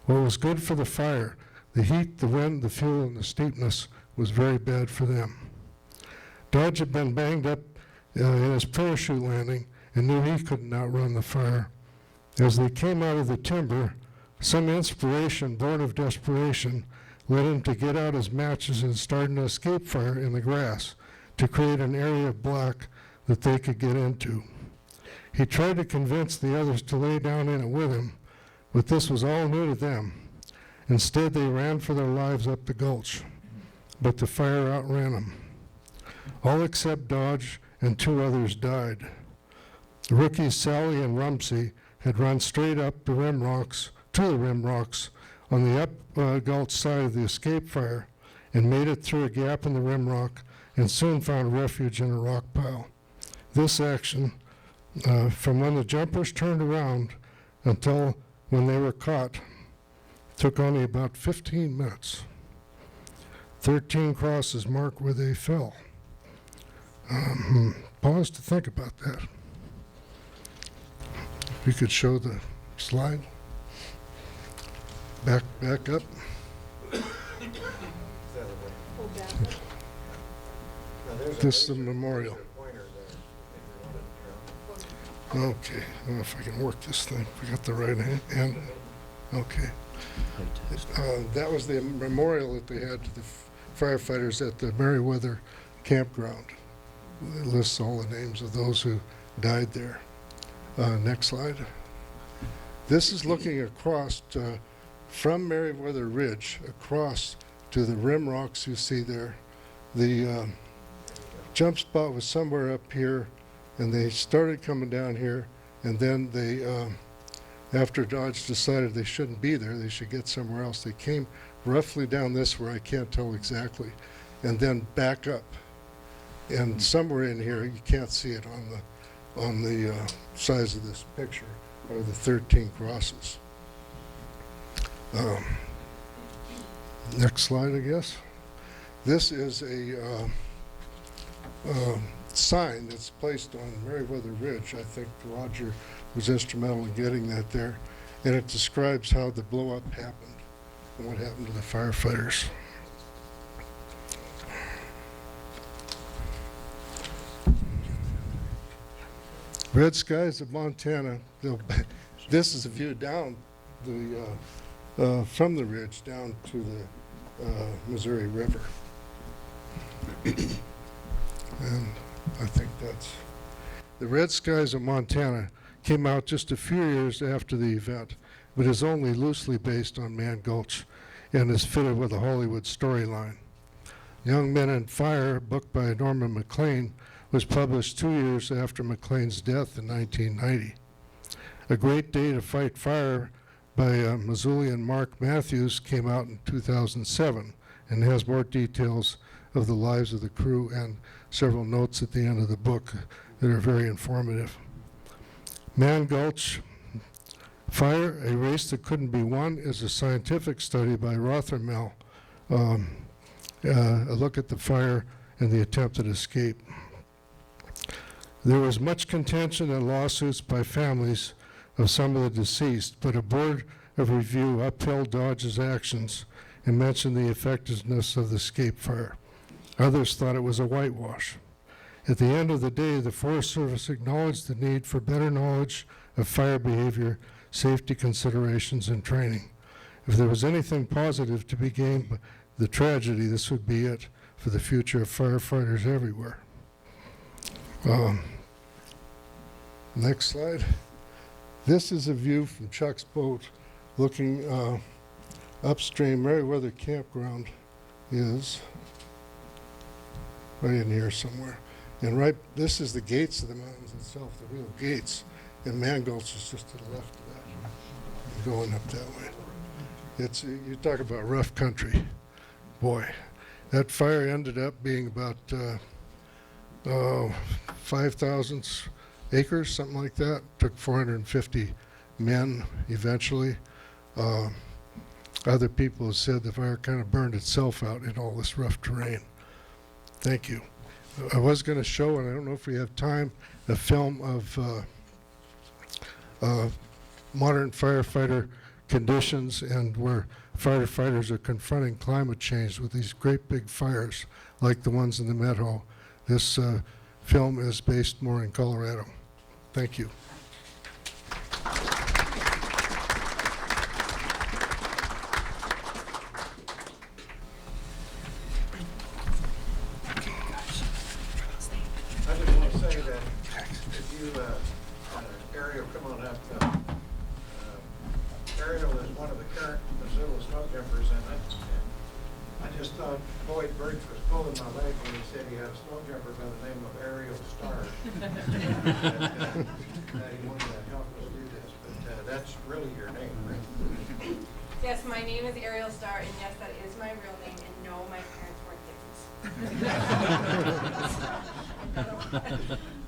What was good for the fire, the heat, the wind, the fuel, and the steepness, was very bad for them. Dodge had been banged up in his parachute landing and knew he couldn't outrun the fire. As they came out of the timber, some inspiration born of desperation led him to get out his matches and start an escape fire in the grass to create an area of black that they could get into. He tried to convince the others to lay down in it with him, but this was all new to them. Instead, they ran for their lives up the gulch, but the fire outran them. All except Dodge and 2 others died. The rookies Sally and Rumsey had run straight up the rim rocks to the rim rocks on the up gulch side of the escape fire and made it through a gap in the rim rock and soon found refuge in a rock pile. This action, from when the jumpers turned around until when they were caught, took only about 15 minutes. 13 crosses mark where they fell. Pause to think about that. If you could show the slide. Back up. This is the memorial. Okay, I don't know if I can work this thing. We got the right hand. Okay. That was the memorial that they had to the firefighters at the Meriwether campground. It lists all the names of those who died there. Next slide. This is looking across from Meriwether Ridge across to the rim rocks you see there. The jump spot was somewhere up here, and they started coming down here, and then they, after Dodge decided they shouldn't be there, they should get somewhere else, they came roughly down this where I can't tell exactly, and then back up. And somewhere in here, you can't see it on the size of this picture, are the 13 crosses. Next slide, I guess. This is a sign that's placed on Meriwether Ridge. I think Roger was instrumental in getting that there. And it describes how the blow-up happened and what happened to the firefighters. Red skies of Montana. This is a view down the from the ridge down to the Missouri River. And I think that's the red skies of Montana came out just a few years after the event, but is only loosely based on Man Gulch and is fitted with a Hollywood storyline. Young Men and Fire, a book by Norman McLean, was published 2 years after McLean's death in 1990. A Great Day to Fight Fire by Missoulian Mark Matthews came out in 2007 and has more details of the lives of the crew and several notes at the end of the book that are very informative. Man Gulch Fire, A Race That Couldn't Be Won, is a scientific study by Rothermel, a look at the fire and the attempted escape. There was much contention and lawsuits by families of some of the deceased, but a board of review upheld Dodge's actions and mentioned the effectiveness of the escape fire. Others thought it was a whitewash. At the end of the day, the Forest Service acknowledged the need for better knowledge of fire behavior, safety considerations, and training. If there was anything positive to be gained by the tragedy, this would be it for the future of firefighters everywhere. Next slide. This is a view from Chuck's boat looking upstream. Meriwether Campground is right in here somewhere. And right, this is the gates of the mountains itself, the real gates. And Man Gulch is just to the left of that, going up that way. It's, you talk about rough country. Boy, that fire ended up being about 5 thousandths acres, something like that. Took 450 men eventually. Other people have said the fire kind of burned itself out in all this rough terrain. Thank you. I was going to show, and I don't know if we have time, a film of modern firefighter conditions and where firefighters are confronting climate change with these great big fires like the ones in the Meadow. This film is based more in Colorado. Thank you. I just want to say that if you, Ariel, come on up. Ariel is one of the current Missoula Smokejumpers, and I just thought Boyd Burtch was pulling my leg when he said he had a smokejumper by the name of Ariel Starr. That he wanted to help us do this, but that's really your name, right? Yes, my name is Ariel Starr, and yes, that is my real name, and no, my parents weren't Hicks.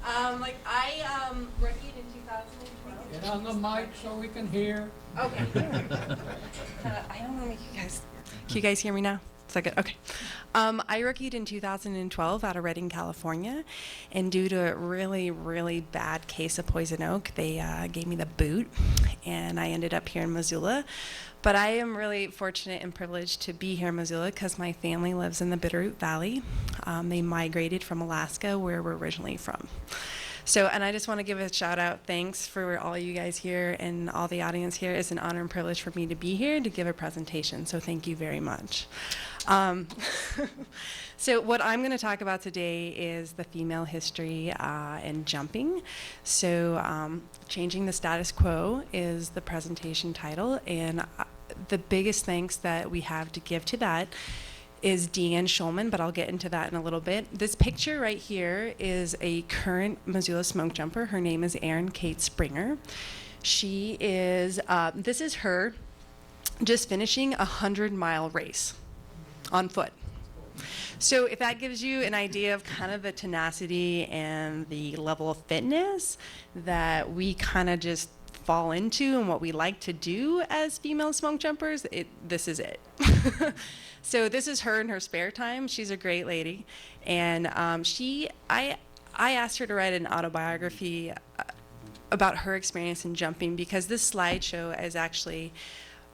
I rookied in 2012. Get on the mic so we can hear. Okay. I don't know, can you guys hear me now? Is that good? Okay. I rookied in 2012 out of Redding, California, and due to a really, really bad case of poison oak, they gave me the boot, and I ended up here in Missoula. But I am really fortunate and privileged to be here in Missoula because my family lives in the Bitterroot Valley. They migrated from Alaska, where we're originally from. So, and I just want to give a shout out, thanks for all you guys here and all the audience here. It's an honor and privilege for me to be here to give a presentation, so thank you very much. So what I'm going to talk about today is the female history and jumping. So changing the status quo is the presentation title, and the biggest thanks that we have to give to that is Deanne Schulman, but I'll get into that in a little bit. This picture right here is a current Missoula smoke jumper. Her name is Erin Kate Springer. She is, this is her just finishing a 100-mile race on foot. So if that gives you an idea of kind of the tenacity and the level of fitness that we kind of just fall into and what we like to do as female smoke jumpers, this is it. So this is her in her spare time. She's a great lady, and I asked her to write an autobiography about her experience in jumping, because this slideshow is actually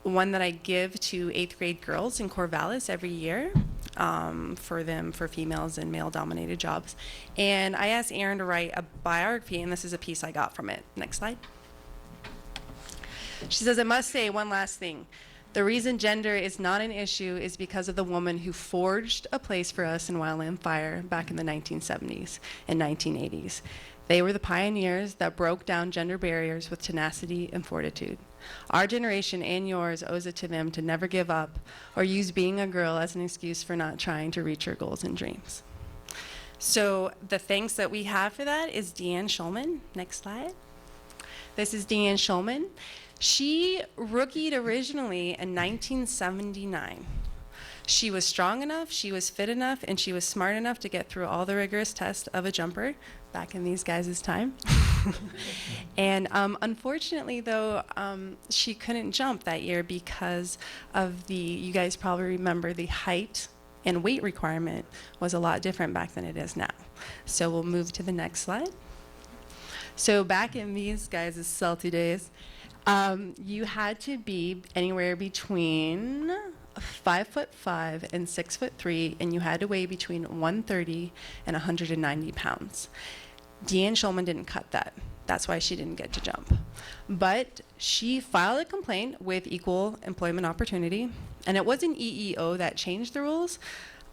one that I give to 8th grade girls in Corvallis every year for females in male-dominated jobs. And I asked Erin to write a biography, and this is a piece I got from it. Next slide. She says, I must say one last thing. The reason gender is not an issue is because of the woman who forged a place for us in wildland fire back in the 1970s and 1980s. They were the pioneers that broke down gender barriers with tenacity and fortitude. Our generation and yours owes it to them to never give up or use being a girl as an excuse for not trying to reach your goals and dreams. So the thanks that we have for that is Deanne Schulman. Next slide. This is Deanne Schulman. She rookied originally in 1979. She was strong enough, she was fit enough, and she was smart enough to get through all the rigorous tests of a jumper back in these guys' time. And unfortunately, though, she couldn't jump that year because of you guys probably remember the height and weight requirement was a lot different back than it is now. So we'll move to the next slide. So back in these guys' salty days, you had to be anywhere between 5'5" and 6'3", and you had to weigh between 130 and 190 pounds. Deanne Schulman didn't cut that. That's why she didn't get to jump. But she filed a complaint with Equal Employment Opportunity, and it wasn't EEO that changed the rules.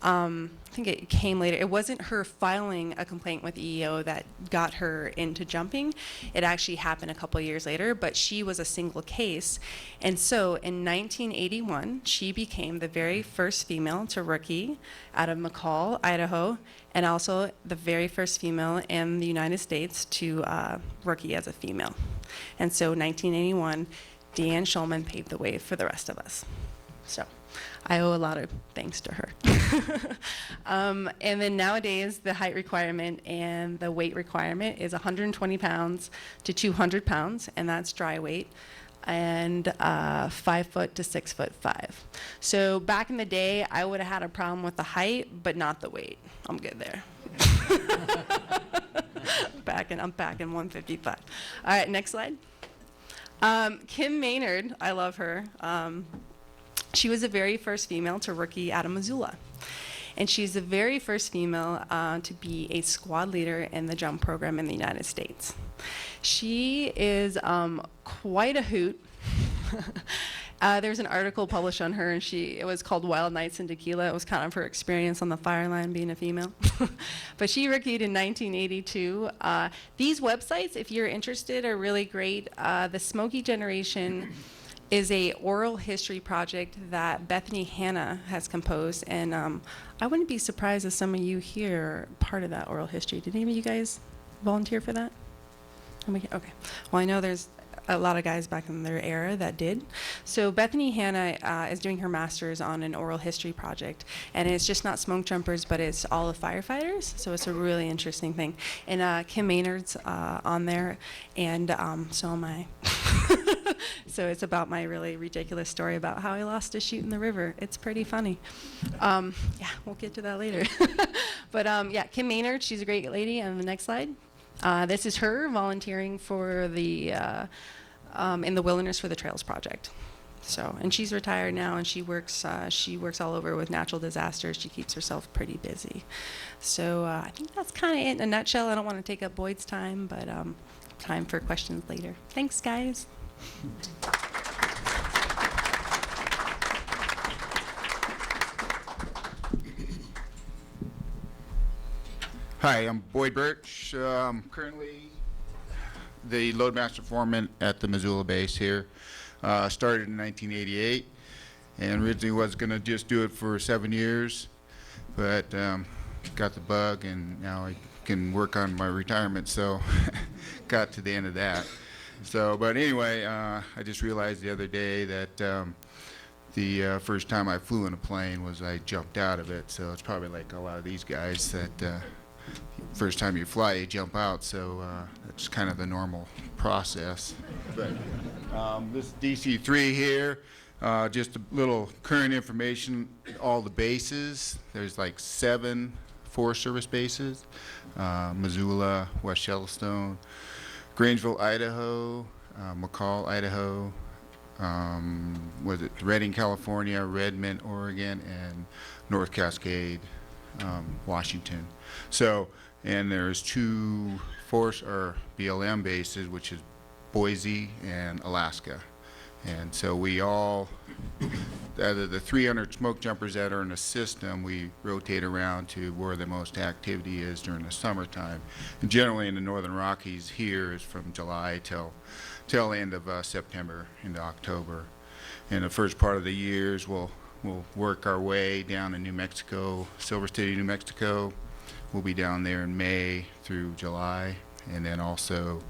I think it came later. It wasn't her filing a complaint with EEO that got her into jumping. It actually happened a couple years later, but she was a single case. And so in 1981, she became the very first female to rookie out of McCall, Idaho, and also the very first female in the United States to rookie as a female. And so 1981, Deanne Schulman paved the way for the rest of us. So I owe a lot of thanks to her. And then nowadays, the height requirement and the weight requirement is 120 pounds to 200 pounds, and that's dry weight, and 5 foot to 6'5". So back in the day, I would have had a problem with the height, but not the weight. I'm good there. I'm back in 155. All right, next slide. Kim Maynard, I love her. She was the very first female to rookie out of Missoula. And she's the very first female to be a squad leader in the jump program in the United States. She is quite a hoot. There's an article published on her, and it was called Wild Nights in Tequila. It was kind of her experience on the fire line being a female. But she rookied in 1982. These websites, if you're interested, are really great. The Smoky Generation is a oral history project that Bethany Hanna has composed, and I wouldn't be surprised if some of you here are part of that oral history. Did any of you guys volunteer for that? Okay. Well, I know there's a lot of guys back in their era that did. So Bethany Hanna is doing her master's on an oral history project, and it's just not smoke jumpers, but it's all the firefighters. So it's a really interesting thing. And Kim Maynard's on there, and so am I. So it's about my really ridiculous story about how I lost a chute in the river. It's pretty funny. Yeah, we'll get to that later. But yeah, Kim Maynard, she's a great lady. And the next slide. This is her volunteering for the in the Wilderness for the Trails project. So, and she's retired now, and she works all over with natural disasters. She keeps herself pretty busy. So I think that's kind of it in a nutshell. I don't want to take up Boyd's time, but time for questions later. Thanks, guys. Hi, I'm Boyd Burtch. I'm currently the loadmaster foreman at the Missoula base here. Started in 1988, and originally was going to just do it for 7 years, but got the bug, and now I can work on my retirement, so got to the end of that. So, but anyway, I just realized the other day that the first time I flew in a plane was I jumped out of it, so it's probably like a lot of these guys that first time you fly, you jump out, so that's kind of the normal process. But this DC-3 here, just a little current information, all the bases. There's like 7 Forest Service bases, Missoula, West Yellowstone, Grangeville, Idaho, McCall, Idaho, was it Redding, California, Redmond, Oregon, and North Cascade, Washington. So, and there's 2 Force or BLM bases, which is Boise and Alaska. And so we all, out of the 300 smoke jumpers that are in the system, we rotate around to where the most activity is during the summertime. And generally in the Northern Rockies here is from July till end of September into October. And the first part of the years we'll work our way down to New Mexico, Silver City, New Mexico. We'll be down there in May through July, and then also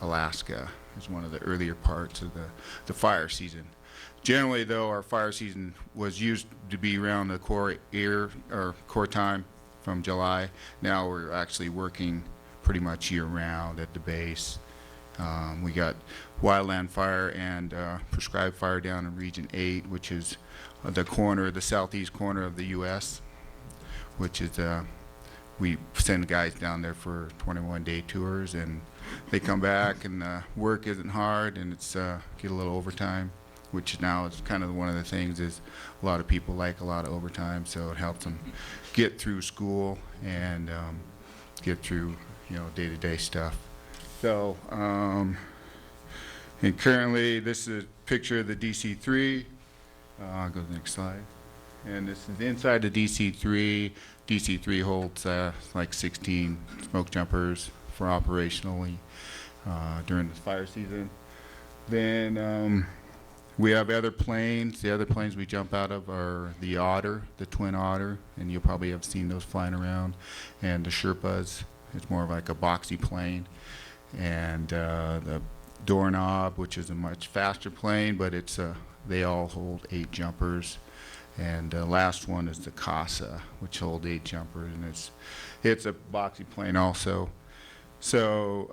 Alaska is one of the earlier parts of the fire season. Generally, though, our fire season was used to be around the core time from July. Now we're actually working pretty much year-round at the base. We got wildland fire and prescribed fire down in Region 8, which is the southeast corner of the U.S., which is we send guys down there for 21-day tours, and they come back, and work isn't hard, and it's get a little overtime, which now is kind of one of the things is a lot of people like a lot of overtime, so it helps them get through school and get through day-to-day stuff. So, and currently this is a picture of the DC-3. I'll go to the next slide. And this is inside the DC-3. DC-3 holds like 16 smoke jumpers for operationally during the fire season. Then we have other planes. The other planes we jump out of are the Otter, the Twin Otter, and you'll probably have seen those flying around, and the Sherpas. It's more of like a boxy plane. And the Doorknob, which is a much faster plane, but it's they all hold 8 jumpers. And the last one is the Casa, which holds 8 jumpers, and it's a boxy plane also. So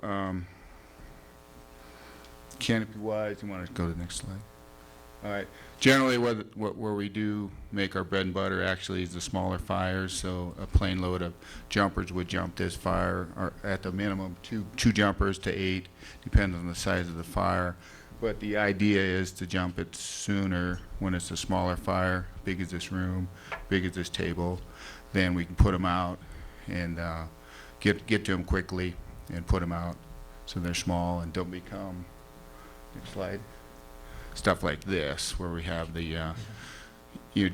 canopy-wise, you want to go to the next slide? All right. Generally, where we do make our bread and butter actually is the smaller fires. So a plane load of jumpers would jump this fire, or at the minimum two jumpers to 8, depending on the size of the fire. But the idea is to jump it sooner when it's a smaller fire, big as this room, big as this table. Then we can put them out and get to them quickly and put them out so they're small and don't become, next slide, stuff like this, where we have the,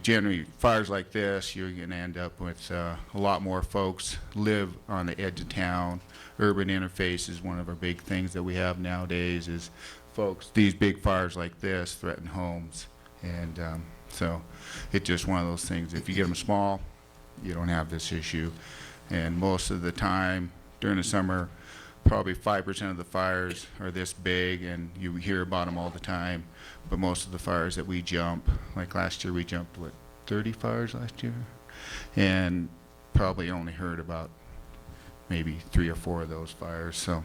generally fires like this, you're going to end up with a lot more folks live on the edge of town. Urban interface is one of our big things that we have nowadays is folks, these big fires like this threaten homes. And so it's just one of those things. If you get them small, you don't have this issue. And most of the time during the summer, probably 5% of the fires are this big, and you hear about them all the time. But most of the fires that we jump, like last year we jumped, what, 30 fires last year? And probably only heard about maybe 3 or 4 of those fires. So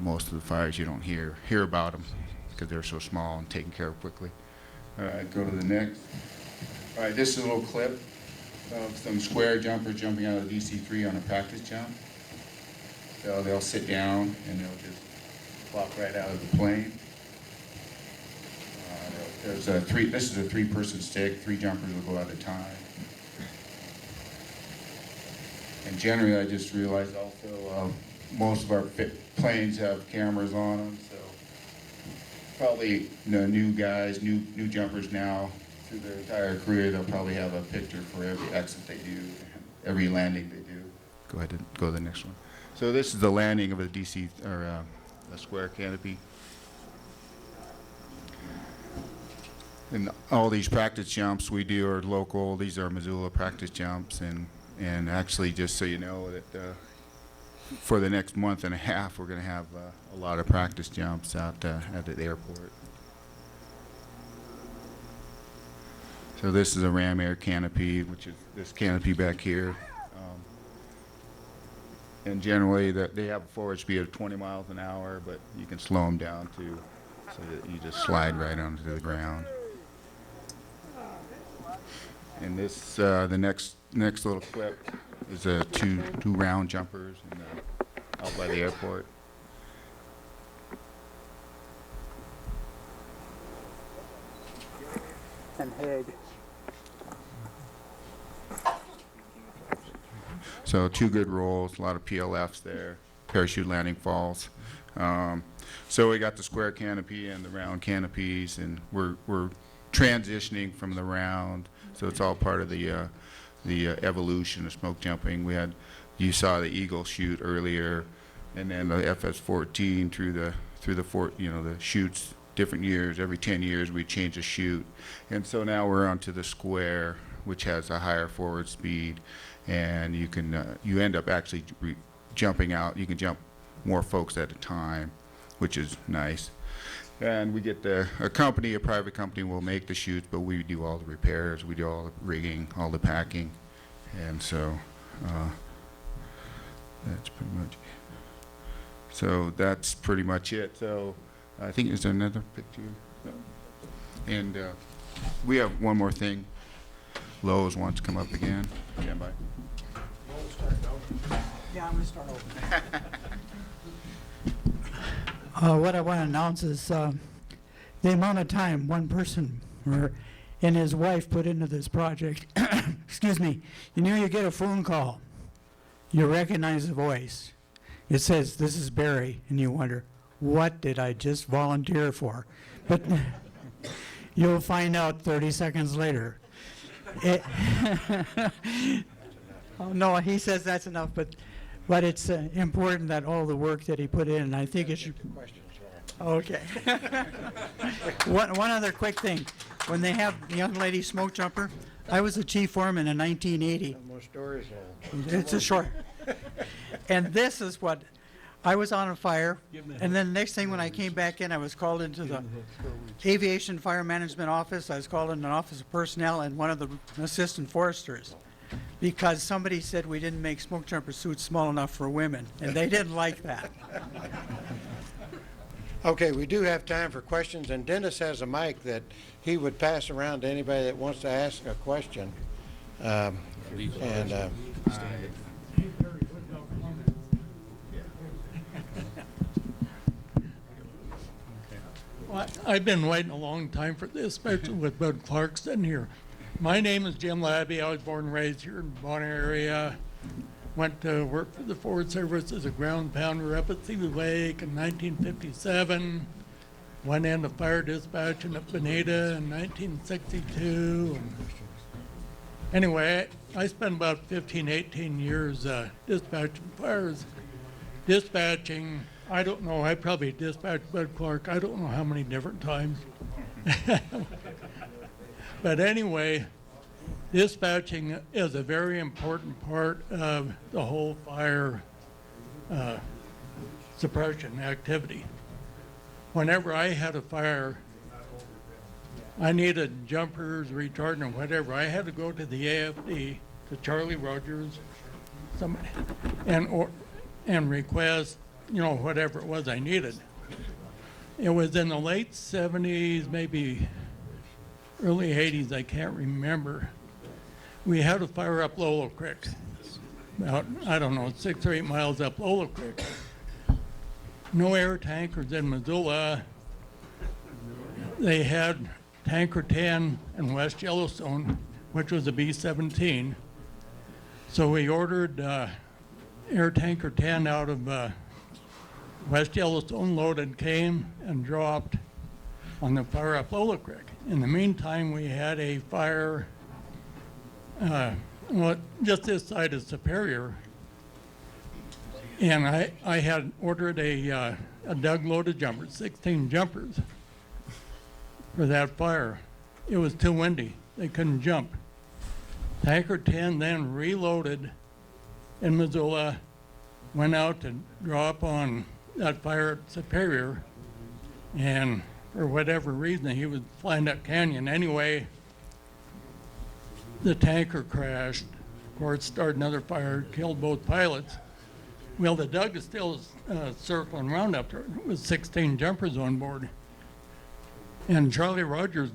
most of the fires you don't hear about them because they're so small and taken care of quickly. All right, go to the next. All right, this is a little clip of some square jumpers jumping out of the DC-3 on a practice jump. So they'll sit down and they'll just plop right out of the plane. This is a 3-person stick. 3 jumpers will go at a time. And generally, I just realized also most of our planes have cameras on them, so probably new guys, new jumpers now, through their entire career, they'll probably have a picture for every exit they do, every landing they do. Go ahead and go to the next one. So this is the landing of a DC or a square canopy. And all these practice jumps we do are local. These are Missoula practice jumps, and actually, just so you know, that for the next month and a half, we're going to have a lot of practice jumps out at the airport. So this is a ram air canopy, which is this canopy back here. And generally, they have a forward speed of 20 miles an hour, but you can slow them down to so that you just slide right onto the ground. And this, the next little clip is two round jumpers out by the airport. And Hague. So 2 good rolls, a lot of PLFs there, parachute landing falls. So we got the square canopy and the round canopies, and we're transitioning from the round. So it's all part of the evolution of smoke jumping. You saw the Eagle chute earlier, and then the FS-14 through the the chutes. Different years, every 10 years we change a chute, and so now we're onto the square, which has a higher forward speed, and you end up actually jumping out. You can jump more folks at a time, which is nice. And we get a private company will make the chutes, but we do all the repairs, we do all the rigging, all the packing, and so that's pretty much. So that's pretty much it. So I think there's another picture. No. And we have one more thing. Lowe's wants to come up again. Stand by. Yeah, I'm going to start over. What I want to announce is the amount of time one person and his wife put into this project. Excuse me. You get a phone call. You recognize the voice. It says, "This is Barry," and you wonder, what did I just volunteer for? But you'll find out 30 seconds later. Oh, no, he says that's enough, but it's important that all the work that he put in, and I think it should. Okay. One other quick thing. When they have the young lady smoke jumper, I was a chief foreman in 1980. More stories. It's a short. And this is what I was on a fire, and then the next thing when I came back in, I was called into the Aviation Fire Management Office. I was called in an office of personnel and one of the assistant foresters, because somebody said we didn't make smoke jumper suits small enough for women, and they didn't like that. Okay, we do have time for questions, and Dennis has a mic that he would pass around to anybody that wants to ask a question. Well, I've been waiting a long time for this, especially with Bud Clarke sitting here. My name is Jim Labby. I was born and raised here in the Bonner area. Went to work for the Forest Service as a ground pounder up at Seeley Lake in 1957. Went into fire dispatching at Bonita in 1962. Anyway, I spent about 15, 18 years dispatching fires. Dispatching, I don't know, I probably dispatched Bud Clarke, I don't know how many different times. But anyway, dispatching is a very important part of the whole fire suppression activity. Whenever I had a fire, I needed jumpers, retardant, or whatever. I had to go to the AFD, to Charlie Rogers, somebody, and request, you know, whatever it was I needed. It was in the late 70s, maybe early 80s, I can't remember. We had a fire up Lowell Creek, about, I don't know, 6 or 8 miles up Lowell Creek. No air tankers in Missoula. They had Tanker 10 in West Yellowstone, which was a B-17. So we ordered Air Tanker 10 out of West Yellowstone, loaded, came and dropped on the fire up Lowell Creek. In the meantime, we had a fire just this side of Superior, and I had ordered a Doug loaded jumper, 16 jumpers for that fire. It was too windy. They couldn't jump. Tanker 10 then reloaded in Missoula, went out to drop on that fire at Superior, and for whatever reason, he was flying up canyon. Anyway, the tanker crashed. Of course, started another fire, killed both pilots. Well, the Doug is still circling around up there with 16 jumpers on board. And Charlie Rogers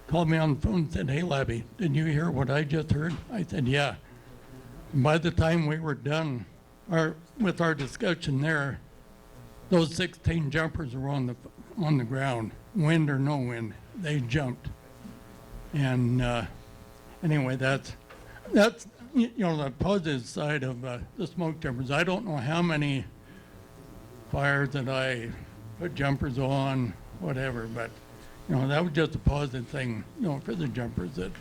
called me on the phone and said, "Hey, Labby, did you hear what I just heard?" I said, "Yeah." And by the time we were done with our discussion there, those 16 jumpers were on the ground, wind or no wind. They jumped. And anyway, that's you know, the positive side of the smoke jumpers. I don't know how many fires that I put jumpers on, whatever, but you know, that was just a positive thing, you know, for the jumpers. That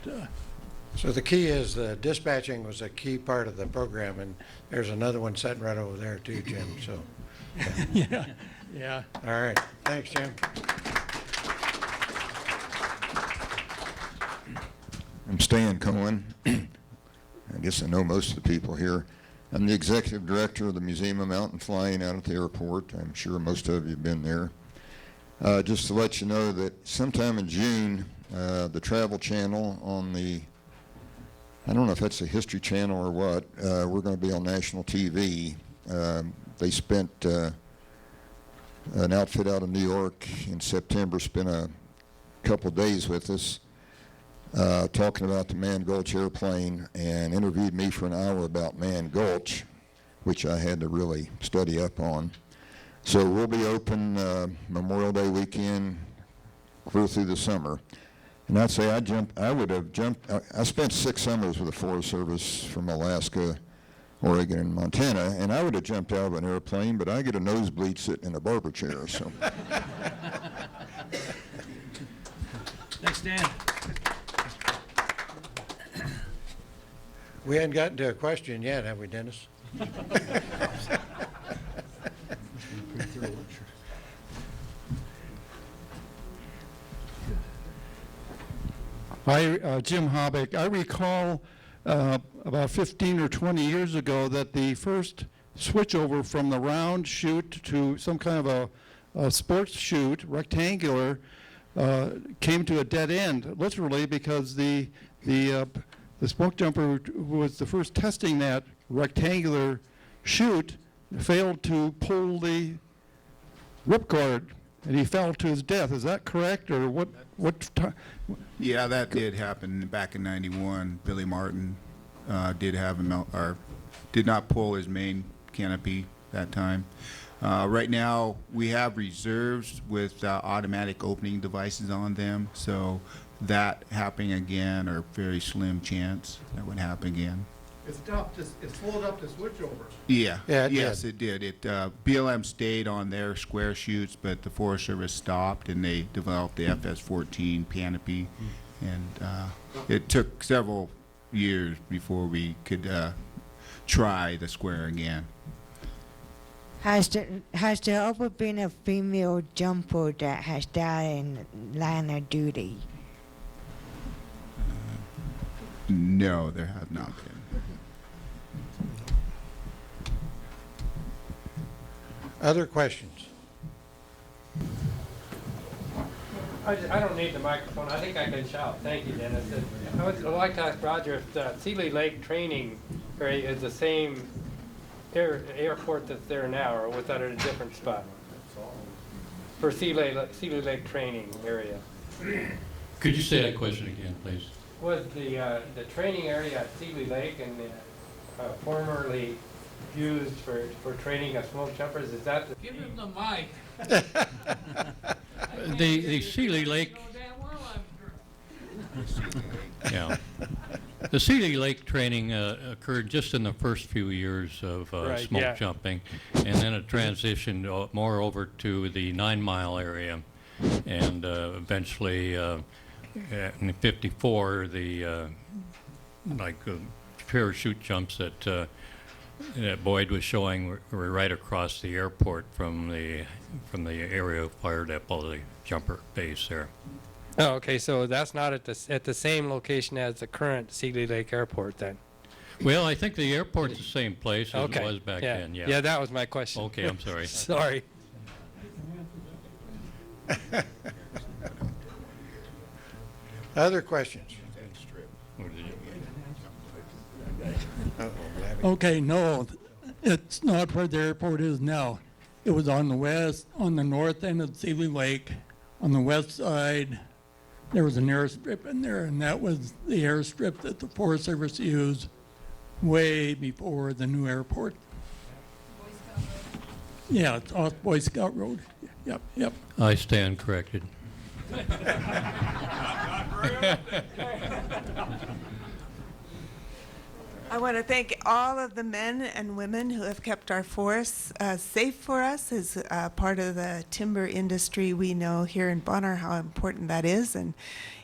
So the key is dispatching was a key part of the program, and there's another one sitting right over there too, Jim. So yeah. All right, thanks, Jim. I'm Stan Cohen. I guess I know most of the people here. I'm the executive director of the Museum of Mountain Flying out at the airport. I'm sure most of you have been there. Just to let you know that sometime in June, the Travel Channel on the, I don't know if that's the History Channel or what, we're going to be on national TV. They spent, an outfit out of New York in September spent a couple days with us talking about the Man Gulch airplane and interviewed me for an hour about Man Gulch, which I had to really study up on. So we'll be open Memorial Day weekend clear through the summer. And I'd say I would have jumped, I spent 6 summers with the Forest Service from Alaska, Oregon, and Montana, and I would have jumped out of an airplane, but I get a nosebleed sitting in a barber chair, so. Thanks, Dan. We hadn't gotten to a question yet, have we, Dennis? Hi, Jim Hobbick. I recall about 15 or 20 years ago that the first switchover from the round chute to some kind of a sports chute, rectangular, came to a dead end, literally, because the smoke jumper who was the first testing that rectangular chute failed to pull the ripcord, and he fell to his death. Is that correct, or what? Yeah, that did happen back in '91. Billy Martin did have did not pull his main canopy that time. Right now, we have reserves with automatic opening devices on them, so that happening again, or very slim chance that would happen again. It stopped. It slowed up the switchover. Yeah. Yeah, it Yes, did. it did. BLM stayed on their square chutes, but the Forest Service stopped, and they developed the FS-14 canopy, and it took several years before we could try the square again. Has there ever been a female jumper that has died in line of duty? No, there has not been. Other questions? I don't need the microphone. I think I can shout. Thank you, Dennis. I would like to ask Roger if the Seeley Lake training area is the same airport that's there now, or was that at a different spot? For Seeley Lake training area. Could you say that question again, please? Was the training area at Seeley Lake and formerly used for training of smoke jumpers? Is that the Give him the mic. The Seeley Lake. Yeah. The Seeley Lake training occurred just in the first few years of smoke jumping, and then it transitioned more over to the 9 Mile area, and eventually in '54 the parachute jumps that Boyd was showing were right across the airport from the area fire depot, the jumper base there. Oh, okay. So that's not at the same location as the current Seeley Lake Airport, then. Well, I think the airport's the same place as Okay. it was back then. Yeah. Yeah, that was my question. Okay, I'm sorry. Sorry. Other questions? Okay, no, it's not where the airport is now. It was on the north end of Seeley Lake, on the west side. There was an airstrip in there, and that was the airstrip that the Forest Service used way before the new airport. Yeah, it's off Boy Scout Road. Yep. I stand corrected. I want to thank all of the men and women who have kept our forests safe for us as part of the timber industry. We know here in Bonner how important that is, and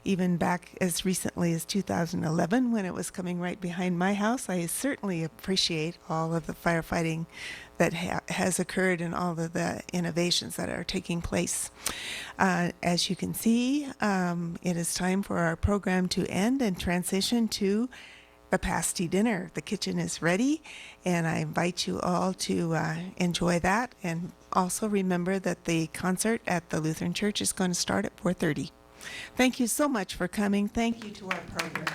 even back as recently as 2011 when it was coming right behind my house. I certainly appreciate all of the firefighting that has occurred and all of the innovations that are taking place. As you can see, it is time for our program to end and transition to the pasty dinner. The kitchen is ready, and I invite you all to enjoy that. And also remember that the concert at the Lutheran Church is going to start at 4:30. Thank you so much for coming. Thank you to our program.